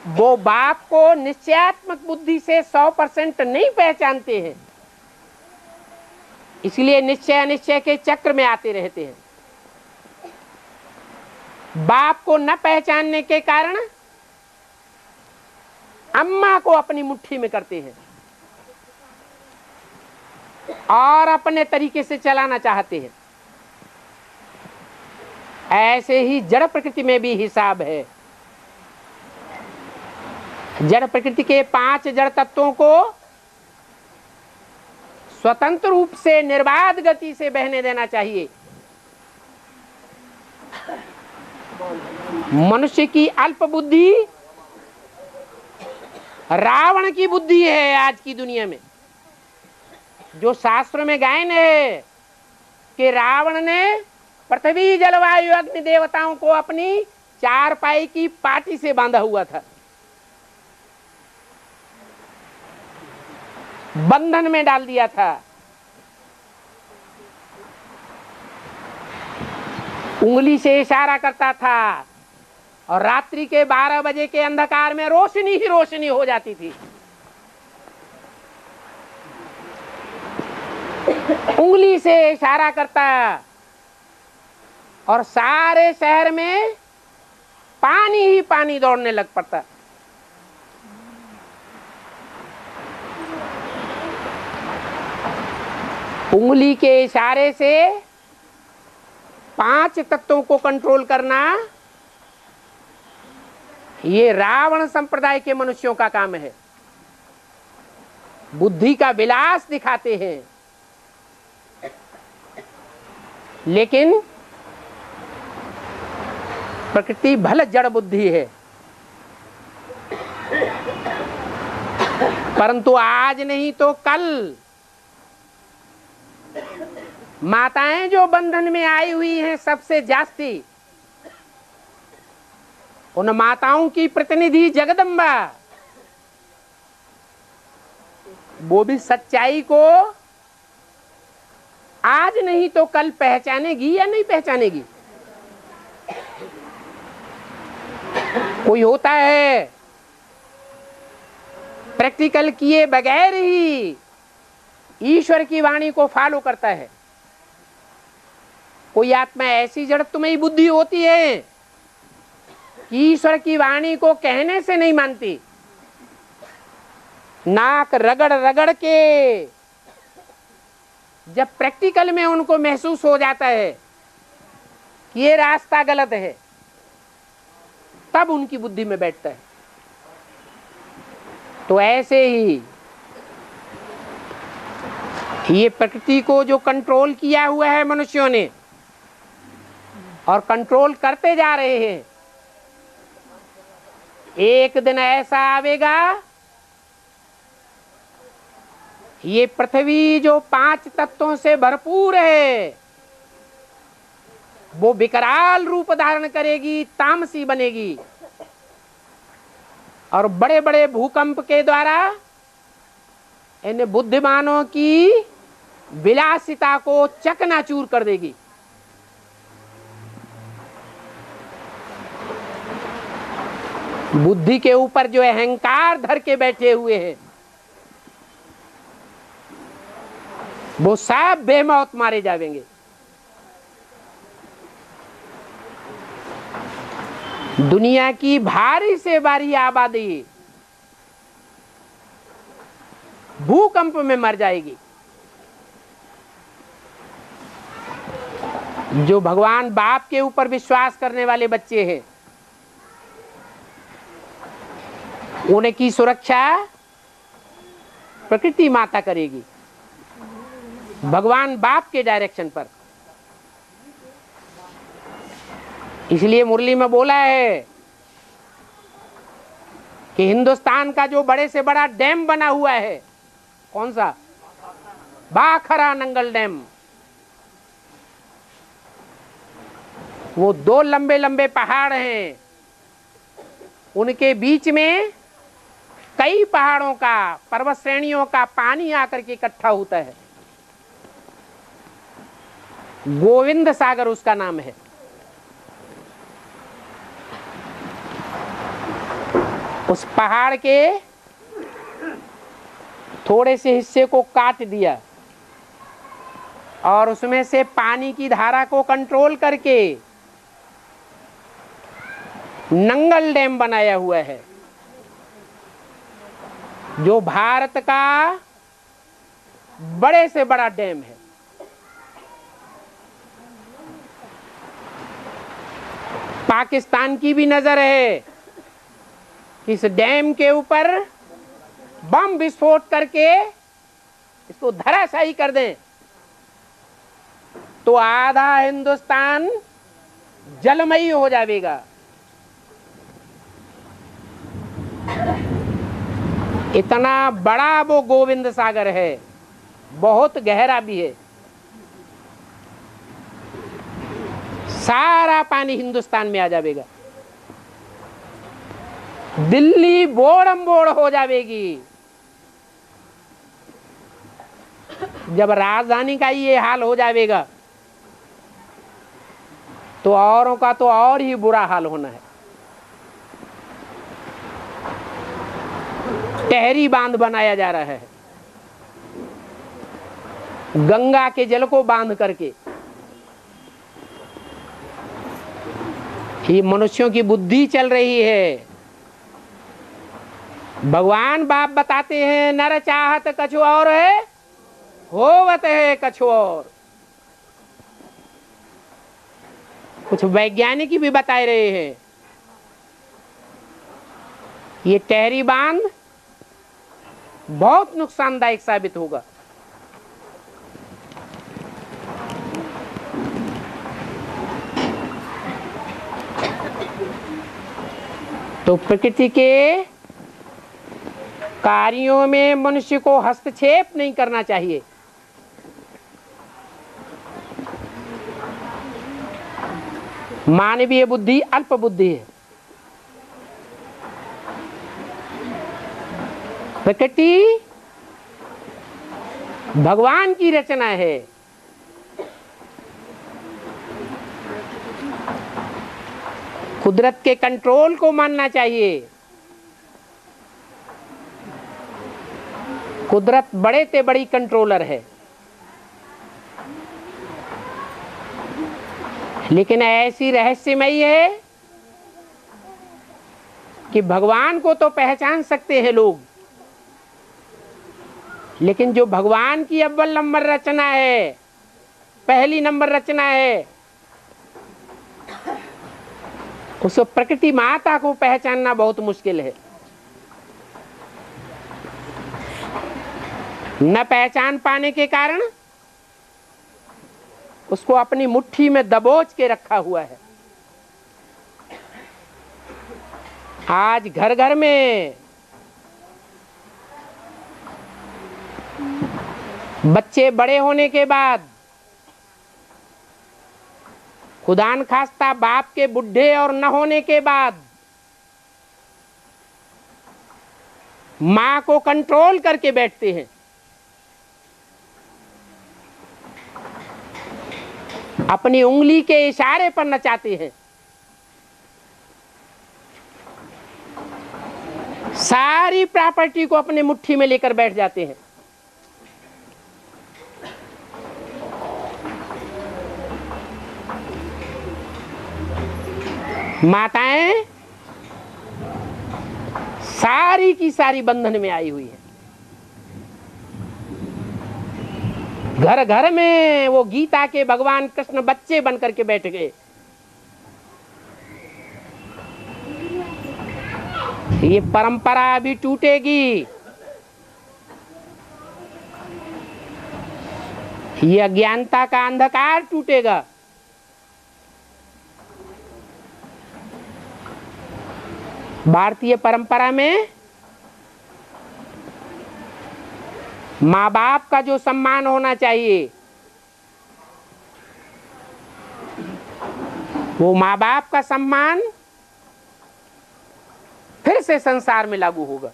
वो बाप को निश्चयात्मक बुद्धि से 100% नहीं पहचानते हैं, इसलिए निश्चय अनिश्चय के चक्र में आते रहते हैं। बाप को न पहचानने के कारण अम्मा को अपनी मुट्ठी में करते हैं और अपने तरीके से चलाना चाहते हैं। ऐसे ही जड़ प्रकृति में भी हिसाब है। जड़ प्रकृति के 5 जड़ तत्वों को स्वतंत्र रूप से निर्बाध गति से बहने देना चाहिए। मनुष्य की अल्प बुद्धि रावण की बुद्धि है आज की दुनिया में। जो शास्त्रों में गायन है कि रावण ने पृथ्वी, जलवायु, अग्नि देवताओं को अपनी 4 पाई की पाटी से बांधा हुआ था, बंधन में डाल दिया था। उंगली से इशारा करता था और रात्रि के 12 बजे के अंधकार में रोशनी ही रोशनी हो जाती थी। उंगली से इशारा करता और सारे शहर में पानी ही पानी दौड़ने लग पड़ता। उंगली के इशारे से 5 तत्वों को कंट्रोल करना ये रावण संप्रदाय के मनुष्यों का काम है। बुद्धि का विलास दिखाते हैं, लेकिन प्रकृति भले जड़ बुद्धि है। परंतु आज नहीं तो कल माताएं जो बंधन में आई हुई हैं सबसे जास्ती, उन माताओं की प्रतिनिधि जगदम्बा, वो भी सच्चाई को आज नहीं तो कल पहचानेगी या नहीं पहचानेगी। कोई होता है प्रैक्टिकल किए बगैर ही ईश्वर की वाणी को फॉलो करता है। कोई आत्मा ऐसी जड़त्वमयी बुद्धि होती है कि ईश्वर की वाणी को कहने से नहीं मानती, नाक रगड़ रगड़ के जब प्रैक्टिकल में उनको महसूस हो जाता है कि ये रास्ता गलत है, तब उनकी बुद्धि में बैठता है। तो ऐसे ही ये प्रकृति को जो कंट्रोल किया हुआ है मनुष्यों ने और कंट्रोल करते जा रहे हैं, एक दिन ऐसा आवेगा ये पृथ्वी जो 5 तत्वों से भरपूर है वो विकराल रूप धारण करेगी, तामसी बनेगी और बड़े बड़े भूकंप के द्वारा इन बुद्धिमानों की विलासिता को चकनाचूर कर देगी। बुद्धि के ऊपर जो अहंकार धर के बैठे हुए हैं वो सब बेमौत मारे जाएंगे। दुनिया की भारी से भारी आबादी भूकंप में मर जाएगी। जो भगवान बाप के ऊपर विश्वास करने वाले बच्चे हैं उनकी सुरक्षा प्रकृति माता करेगी, भगवान बाप के डायरेक्शन पर। इसलिए मुरली में बोला है कि हिंदुस्तान का जो बड़े से बड़ा डैम बना हुआ है, कौन सा? भाखरा नंगल डैम। वो 2 लंबे लंबे पहाड़ हैं, उनके बीच में कई पहाड़ों का, पर्वत श्रेणियों का पानी आकर के इकट्ठा होता है। गोविंद सागर उसका नाम है। उस पहाड़ के थोड़े से हिस्से को काट दिया और उसमें से पानी की धारा को कंट्रोल करके नंगल डैम बनाया हुआ है, जो भारत का बड़े से बड़ा डैम है। पाकिस्तान की भी नजर है, इस डैम के ऊपर बम विस्फोट करके इसको धराशायी कर दें तो आधा हिंदुस्तान जलमयी हो जाएगा। इतना बड़ा वो गोविंद सागर है, बहुत गहरा भी है। सारा पानी हिंदुस्तान में आ जाएगा, दिल्ली बोड़म बोड़ हो जाएगी। जब राजधानी का ये हाल हो जाएगा तो औरों का तो और ही बुरा हाल होना है। टहरी बांध बनाया जा रहा है, गंगा के जल को बांध करके। ये मनुष्यों की बुद्धि चल रही है। भगवान बाप बताते हैं नर चाहत कछु और है, होवत है कछु और। कुछ वैज्ञानिक भी बता रहे हैं ये टहरी बांध बहुत नुकसानदायक साबित होगा। तो प्रकृति के कार्यों में मनुष्य को हस्तक्षेप नहीं करना चाहिए। मानवीय बुद्धि अल्प बुद्धि है। प्रकृति भगवान की रचना है। कुदरत के कंट्रोल को मानना चाहिए। कुदरत बड़े से बड़ी कंट्रोलर है, लेकिन ऐसी रहस्यमयी है कि भगवान को तो पहचान सकते हैं लोग, लेकिन जो भगवान की अव्वल नंबर रचना है, पहली नंबर रचना है, उस प्रकृति माता को पहचानना बहुत मुश्किल है। न पहचान पाने के कारण उसको अपनी मुट्ठी में दबोच के रखा हुआ है। आज घर घर में बच्चे बड़े होने के बाद खुदान खास्ता बाप के बुढ़े और न होने के बाद मां को कंट्रोल करके बैठते हैं। अपनी उंगली के इशारे पर नचाते हैं। सारी प्रॉपर्टी को अपने मुट्ठी में लेकर बैठ जाते हैं। माताएं सारी की सारी बंधन में आई हुई है। घर घर में वो गीता के भगवान कृष्ण बच्चे बनकर के बैठ गए। ये परंपरा अभी टूटेगी। ये अज्ञानता का अंधकार टूटेगा। भारतीय परंपरा में माँ बाप का जो सम्मान होना चाहिए, वो माँ बाप का सम्मान फिर से संसार में लागू होगा।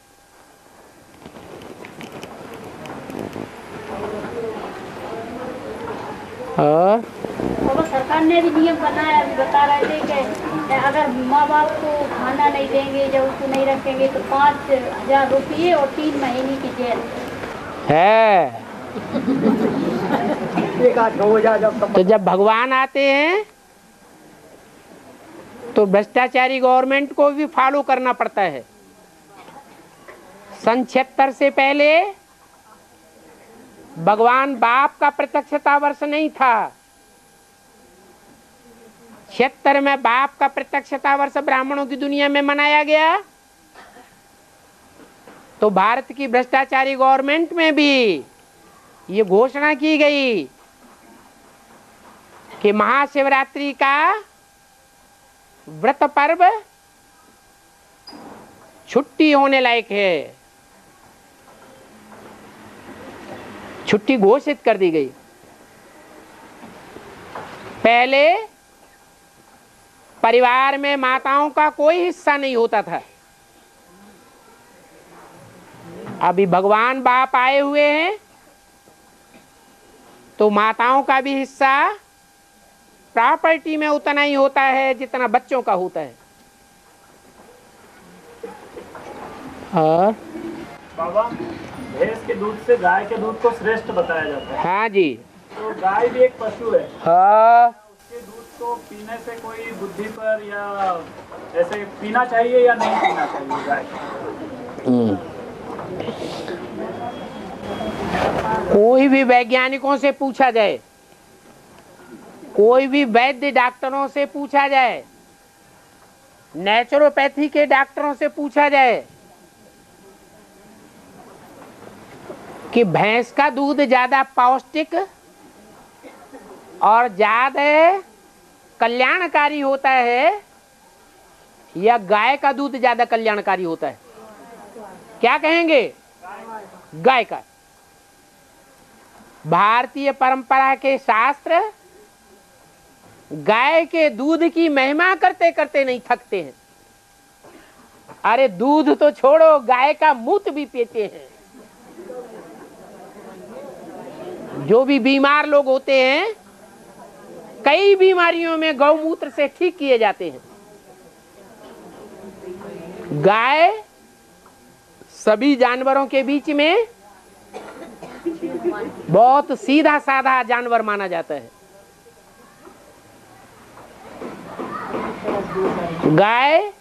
और सरकार ने भी नियम बनाया, अभी बता रहे थे कि अगर माँ बाप को खाना नहीं देंगे, जब उसको नहीं रखेंगे तो 5,000 रुपये और 3 महीने की जेल है। तो जब भगवान आते हैं तो भ्रष्टाचारी गवर्नमेंट को भी फॉलो करना पड़ता है। सन 76 से पहले भगवान बाप का प्रत्यक्षता वर्ष नहीं था। 76 में बाप का प्रत्यक्षता वर्ष ब्राह्मणों की दुनिया में मनाया गया। तो भारत की भ्रष्टाचारी गवर्नमेंट में भी ये घोषणा की गई कि महाशिवरात्रि का व्रत पर्व छुट्टी होने लायक है। छुट्टी घोषित कर दी गई। पहले परिवार में माताओं का कोई हिस्सा नहीं होता था। अभी भगवान बाप आए हुए हैं तो माताओं का भी हिस्सा प्रॉपर्टी में उतना ही होता है जितना बच्चों का होता है। और बाबा, भैंस के दूध से गाय के दूध को श्रेष्ठ बताया जाता है। हाँ जी। तो गाय भी एक पशु है। हाँ। उसके दूध को पीने से कोई बुद्धि पर या ऐसे पीना चाहिए या नहीं पीना चाहिए गाय? कोई भी वैज्ञानिकों से पूछा जाए, कोई भी वैद्य डॉक्टरों से पूछा जाए, नेचुरोपैथी के डॉक्टरों से पूछा जाए कि भैंस का दूध ज्यादा पौष्टिक और ज्यादा कल्याणकारी होता है या गाय का दूध ज्यादा कल्याणकारी होता है, क्या कहेंगे? गाय का। भारतीय परंपरा के शास्त्र गाय के दूध की महिमा करते करते नहीं थकते हैं। अरे दूध तो छोड़ो, गाय का मूत्र भी पीते हैं। जो भी बीमार लोग होते हैं, कई बीमारियों में गौमूत्र से ठीक किए जाते हैं। गाय सभी जानवरों के बीच में बहुत सीधा साधा जानवर माना जाता है। गाय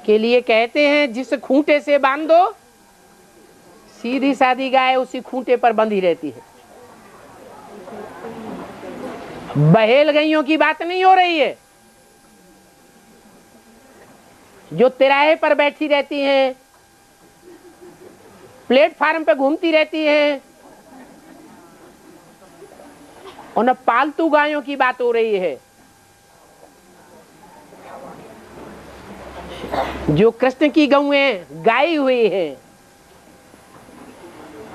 के लिए कहते हैं जिस खूंटे से बांध दो, सीधी सादी गाय उसी खूंटे पर बंधी रहती है। बहेल गैयों की बात नहीं हो रही है, जो तिराहे पर बैठी रहती हैं, प्लेटफार्म पे घूमती रहती हैं, उन पालतू गायों की बात हो रही है। जो कृष्ण की गौएं गाई हुई है।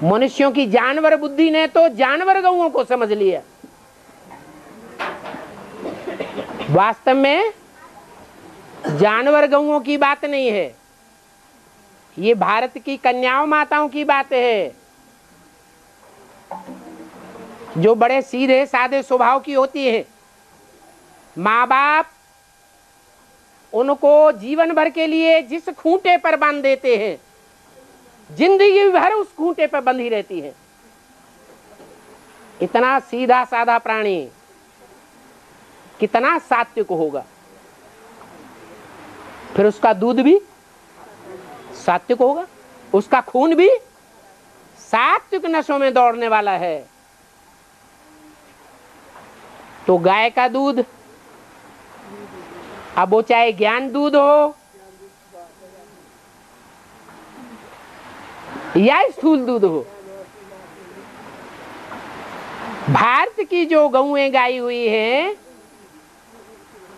मनुष्यों की जानवर बुद्धि ने तो जानवर गौओं को समझ लिया। वास्तव में जानवर गौओं की बात नहीं है, ये भारत की कन्याओं माताओं की बात है, जो बड़े सीधे साधे स्वभाव की होती है। माँ बाप उनको जीवन भर के लिए जिस खूंटे पर बांध देते हैं, जिंदगी भर उस खूंटे पर बंधी रहती है। इतना सीधा साधा प्राणी कितना सात्विक होगा, फिर उसका दूध भी सात्विक होगा, उसका खून भी सात्विक नशों में दौड़ने वाला है। तो गाय का दूध, अब वो चाहे ज्ञान दूध हो या स्थूल दूध हो, भारत की जो गौएं गाई हुई हैं,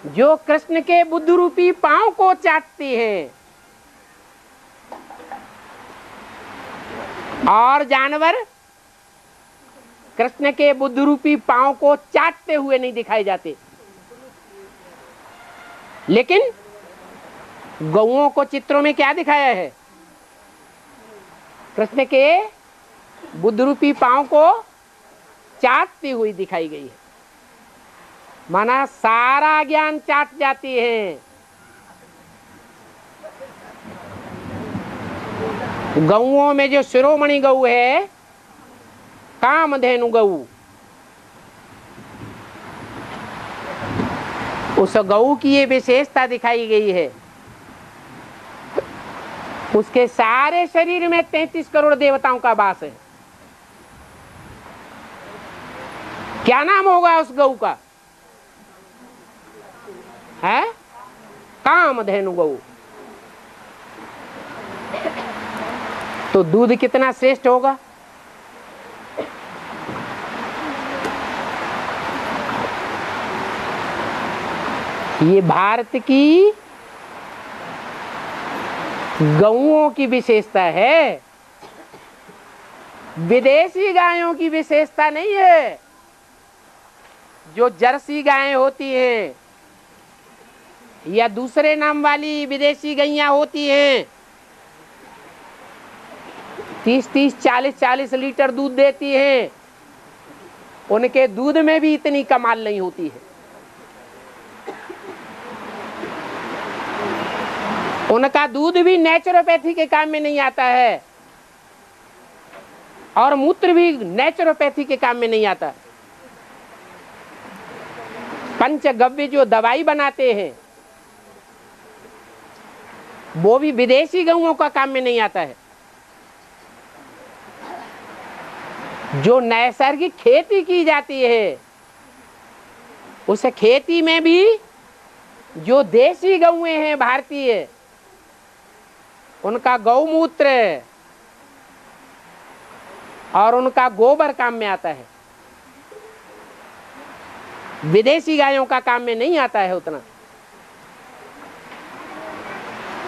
जो कृष्ण के बुद्ध रूपी पांव को चाटती हैं, और जानवर कृष्ण के बुद्ध रूपी पांव को चाटते हुए नहीं दिखाए जाते, लेकिन गौओं को चित्रों में क्या दिखाया है? कृष्ण के बुद्ध रूपी पांव को चाटती हुई दिखाई गई है। माना सारा ज्ञान चाट जाती है। गौओं में जो शिरोमणि गौ है, कामधेनु गौ, उस गौ की ये विशेषता दिखाई गई है, उसके सारे शरीर में 33 करोड़ देवताओं का वास है। क्या नाम होगा उस गौ का? है कामधेनु गौ। तो दूध कितना श्रेष्ठ होगा? ये भारत की गौओं की विशेषता है, विदेशी गायों की विशेषता नहीं है। जो जर्सी गायें होती हैं या दूसरे नाम वाली विदेशी गैयां होती हैं, 30-30, 40-40 लीटर दूध देती हैं, उनके दूध में भी इतनी कमाल नहीं होती है। उनका दूध भी नेचुरोपैथी के काम में नहीं आता है, और मूत्र भी नेचुरोपैथी के काम में नहीं आता। पंचगव्य जो दवाई बनाते हैं, वो भी विदेशी गौओं का काम में नहीं आता है। जो नैसर्गिक खेती की जाती है, उस खेती में भी जो देसी गौएं हैं भारतीय, उनका गौमूत्र और उनका गोबर काम में आता है। विदेशी गायों का काम में नहीं आता है उतना।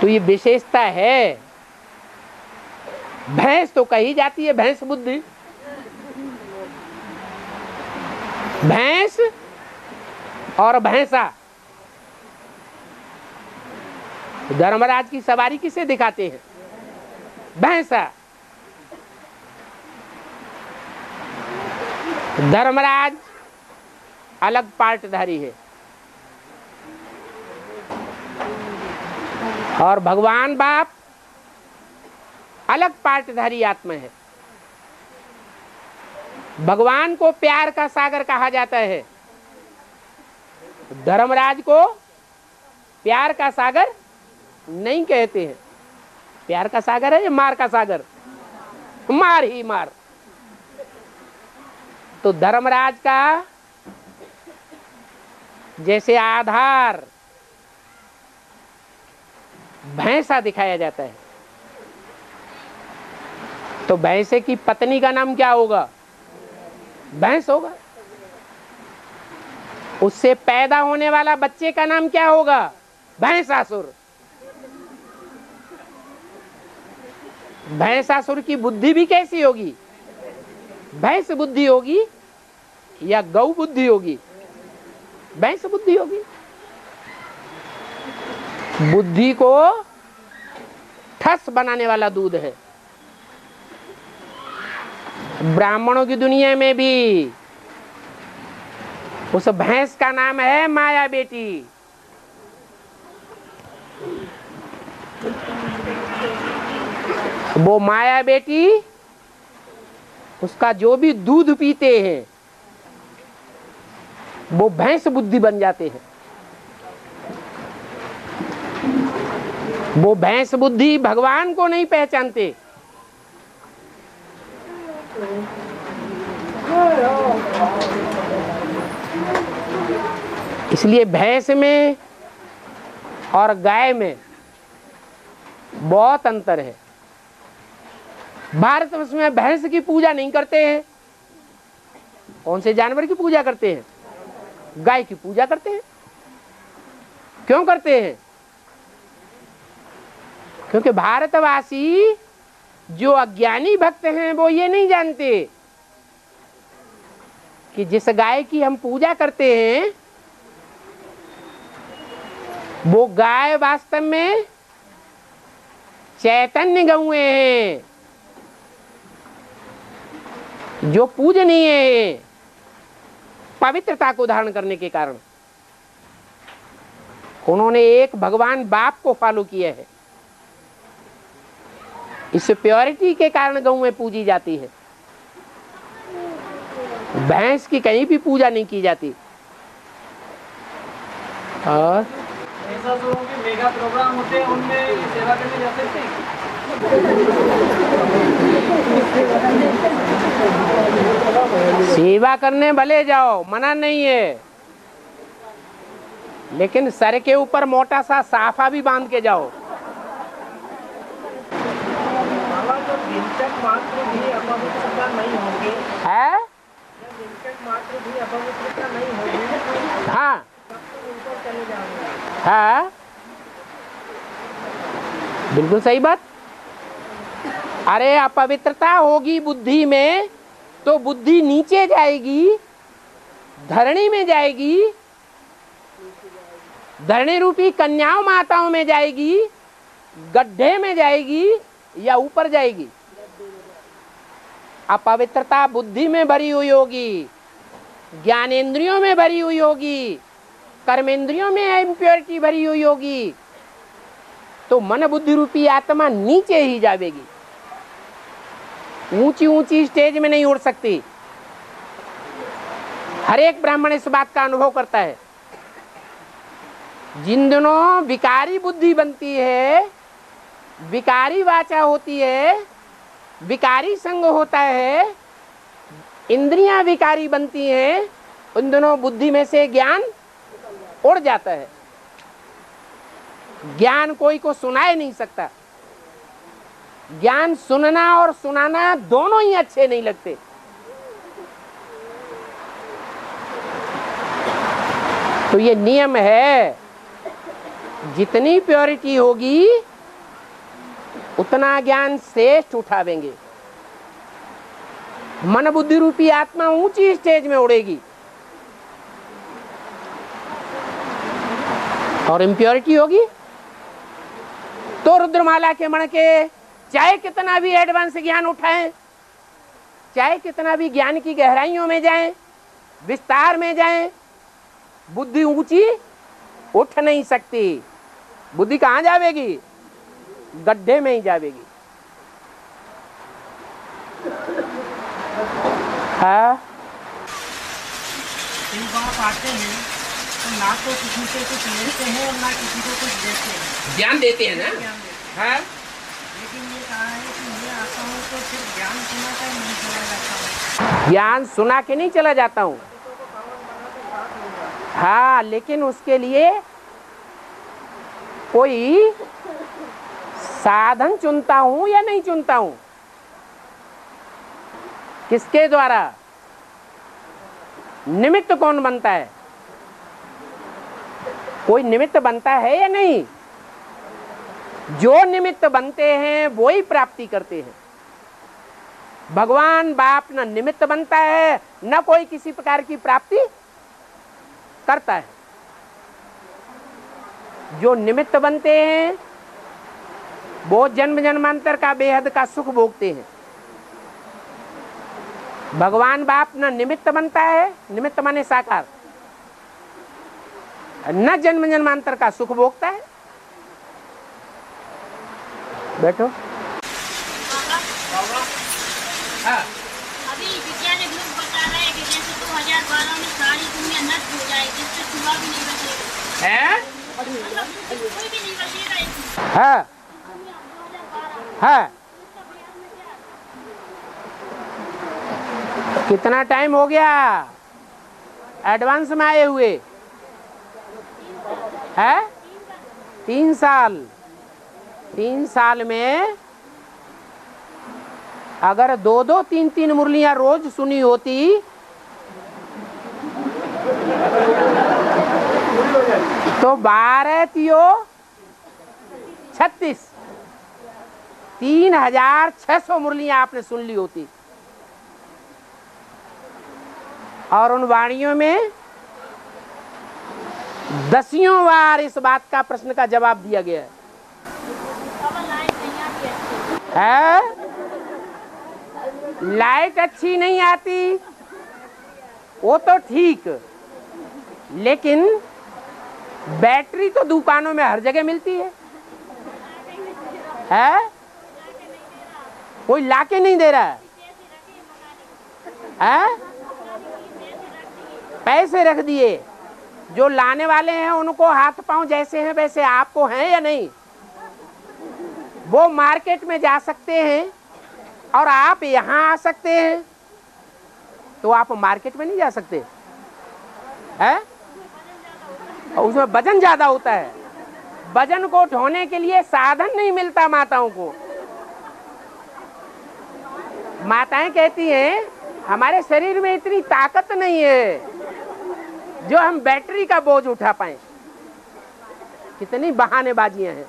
तो ये विशेषता है। भैंस तो कही जाती है भैंस बुद्धि। भैंस और भैंसा। धर्मराज की सवारी किसे दिखाते हैं? भैंसा। धर्मराज अलग पार्टधारी है और भगवान बाप अलग पार्टधारी आत्मा है। भगवान को प्यार का सागर कहा जाता है, धर्मराज को प्यार का सागर नहीं कहते हैं। प्यार का सागर है या मार का सागर? मार ही मार। तो धर्मराज का जैसे आधार भैंसा दिखाया जाता है, तो भैंसे की पत्नी का नाम क्या होगा? भैंस होगा। उससे पैदा होने वाला बच्चे का नाम क्या होगा? भैंसासुर। भैंसासुर की बुद्धि भी कैसी होगी? भैंस बुद्धि होगी या गौ बुद्धि होगी? भैंस बुद्धि होगी। बुद्धि को ठस बनाने वाला दूध है। ब्राह्मणों की दुनिया में भी उस भैंस का नाम है माया बेटी। वो माया बेटी उसका जो भी दूध पीते हैं वो भैंस बुद्धि बन जाते हैं। वो भैंस बुद्धि भगवान को नहीं पहचानते। इसलिए भैंस में और गाय में बहुत अंतर है। भारतवर्ष में भैंस की पूजा नहीं करते हैं। कौन से जानवर की पूजा करते हैं? गाय की पूजा करते हैं। क्यों करते हैं? क्योंकि भारतवासी जो अज्ञानी भक्त हैं वो ये नहीं जानते कि जिस गाय की हम पूजा करते हैं वो गाय वास्तव में चैतन्य गौएं हैं जो पूजनीय है पवित्रता को धारण करने के कारण। उन्होंने एक भगवान बाप को फॉलो किया है। इस प्योरिटी के कारण गौएं पूजी जाती है। भैंस की कहीं भी पूजा नहीं की जाती। और ऐसा जो मेगा प्रोग्राम होते हैं उनमें सेवा करने जा सकते हैं। सेवा करने भले जाओ, मना नहीं है, लेकिन सर के ऊपर मोटा सा साफा भी बांध के जाओ। मात्र भी अपवित्रता नहीं होगी है? मात्र भी अपवित्रता नहीं होगी। हाँ ऊपर चले जाएंगे। हाँ बिल्कुल सही बात। अरे अपवित्रता होगी बुद्धि में तो बुद्धि नीचे जाएगी, धरणी में जाएगी, धरणी रूपी कन्याओं माताओं में जाएगी, गड्ढे में जाएगी या ऊपर जाएगी। अपवित्रता बुद्धि में भरी हुई होगी, ज्ञानेंद्रियों में भरी हुई होगी, कर्मेंद्रियों में इम्प्योरिटी भरी हुई होगी, तो मन बुद्धि रूपी आत्मा नीचे ही जाएगी। ऊंची ऊंची स्टेज में नहीं उड़ सकती। हर एक ब्राह्मण इस बात का अनुभव करता है। जिन दिनों विकारी बुद्धि बनती है, विकारी वाचा होती है, विकारी संग होता है, इंद्रियां विकारी बनती हैं, उन दोनों बुद्धि में से ज्ञान उड़ जाता है। ज्ञान कोई को सुनाए नहीं सकता। ज्ञान सुनना और सुनाना दोनों ही अच्छे नहीं लगते। तो ये नियम है, जितनी प्योरिटी होगी उतना ज्ञान श्रेष्ठ उठावेंगे। मन बुद्धि रूपी आत्मा ऊंची स्टेज में उड़ेगी। और इम्प्योरिटी होगी तो रुद्रमाला के मण के चाहे कितना भी एडवांस ज्ञान उठाएं, चाहे कितना भी ज्ञान की गहराइयों में जाएं, विस्तार में जाएं, बुद्धि ऊंची उठ नहीं सकती। बुद्धि कहां जावेगी? गड्ढे में ही जावेगी। हाँ, आप आते हैं तो ना तो किसी से कुछ लेते हैं और ना किसी को कुछ देते हैं, ज्ञान देते हैं ना। ज्ञान देते हाँ, हैं। लेकिन ये कहा है कि मैं आता हूँ तो सिर्फ ज्ञान सुना कर नहीं चला जाता हूँ। ज्ञान सुना के नहीं चला जाता हूँ। हाँ, लेकिन उसके लिए कोई साधन चुनता हूं या नहीं चुनता हूं? किसके द्वारा? निमित्त कौन बनता है? कोई निमित्त बनता है या नहीं? जो निमित्त बनते हैं वो ही प्राप्ति करते हैं। भगवान बाप न निमित्त बनता है न कोई किसी प्रकार की प्राप्ति करता है। जो निमित्त बनते हैं वो जन्म जन्मांतर का बेहद का सुख भोगते हैं। भगवान बाप न निमित्त बनता है, निमित्त माने साकार, न जन्म जन्मांतर का सुख भोगता है। बैठो। हाँ। अभी वैज्ञानिक लोग बता रहे हैं कि जैसे 2012 में सारी दुनिया नष्ट हो जाएगी, जिससे चूहा भी नहीं बचेगा। है? मतलब कोई भी नहीं बचेगा इसमें। हाँ। हाँ। कितना टाइम हो गया एडवांस में आए हुए? है 3 साल। 3 साल में अगर 2-2, 3-3 मुरलियां रोज सुनी होती तो 12 तियो 36, 3600 मुरलियां आपने सुन ली होती। और उन वाणियों में 10 बार इस बात का प्रश्न का जवाब दिया गया है। लाइट अच्छी नहीं आती वो तो ठीक, लेकिन बैटरी तो दुकानों में हर जगह मिलती है? कोई लाके नहीं दे रहा है? पैसे रख दिए। जो लाने वाले हैं उनको हाथ पांव जैसे हैं वैसे आपको हैं या नहीं? वो मार्केट में जा सकते हैं और आप यहाँ आ सकते हैं, तो आप मार्केट में नहीं जा सकते हैं? उसमें वजन ज्यादा होता है। वजन को ढोने के लिए साधन नहीं मिलता माताओं को। माताएं कहती हैं हमारे शरीर में इतनी ताकत नहीं है जो हम बैटरी का बोझ उठा पाएं। कितनी बहानेबाजियां हैं।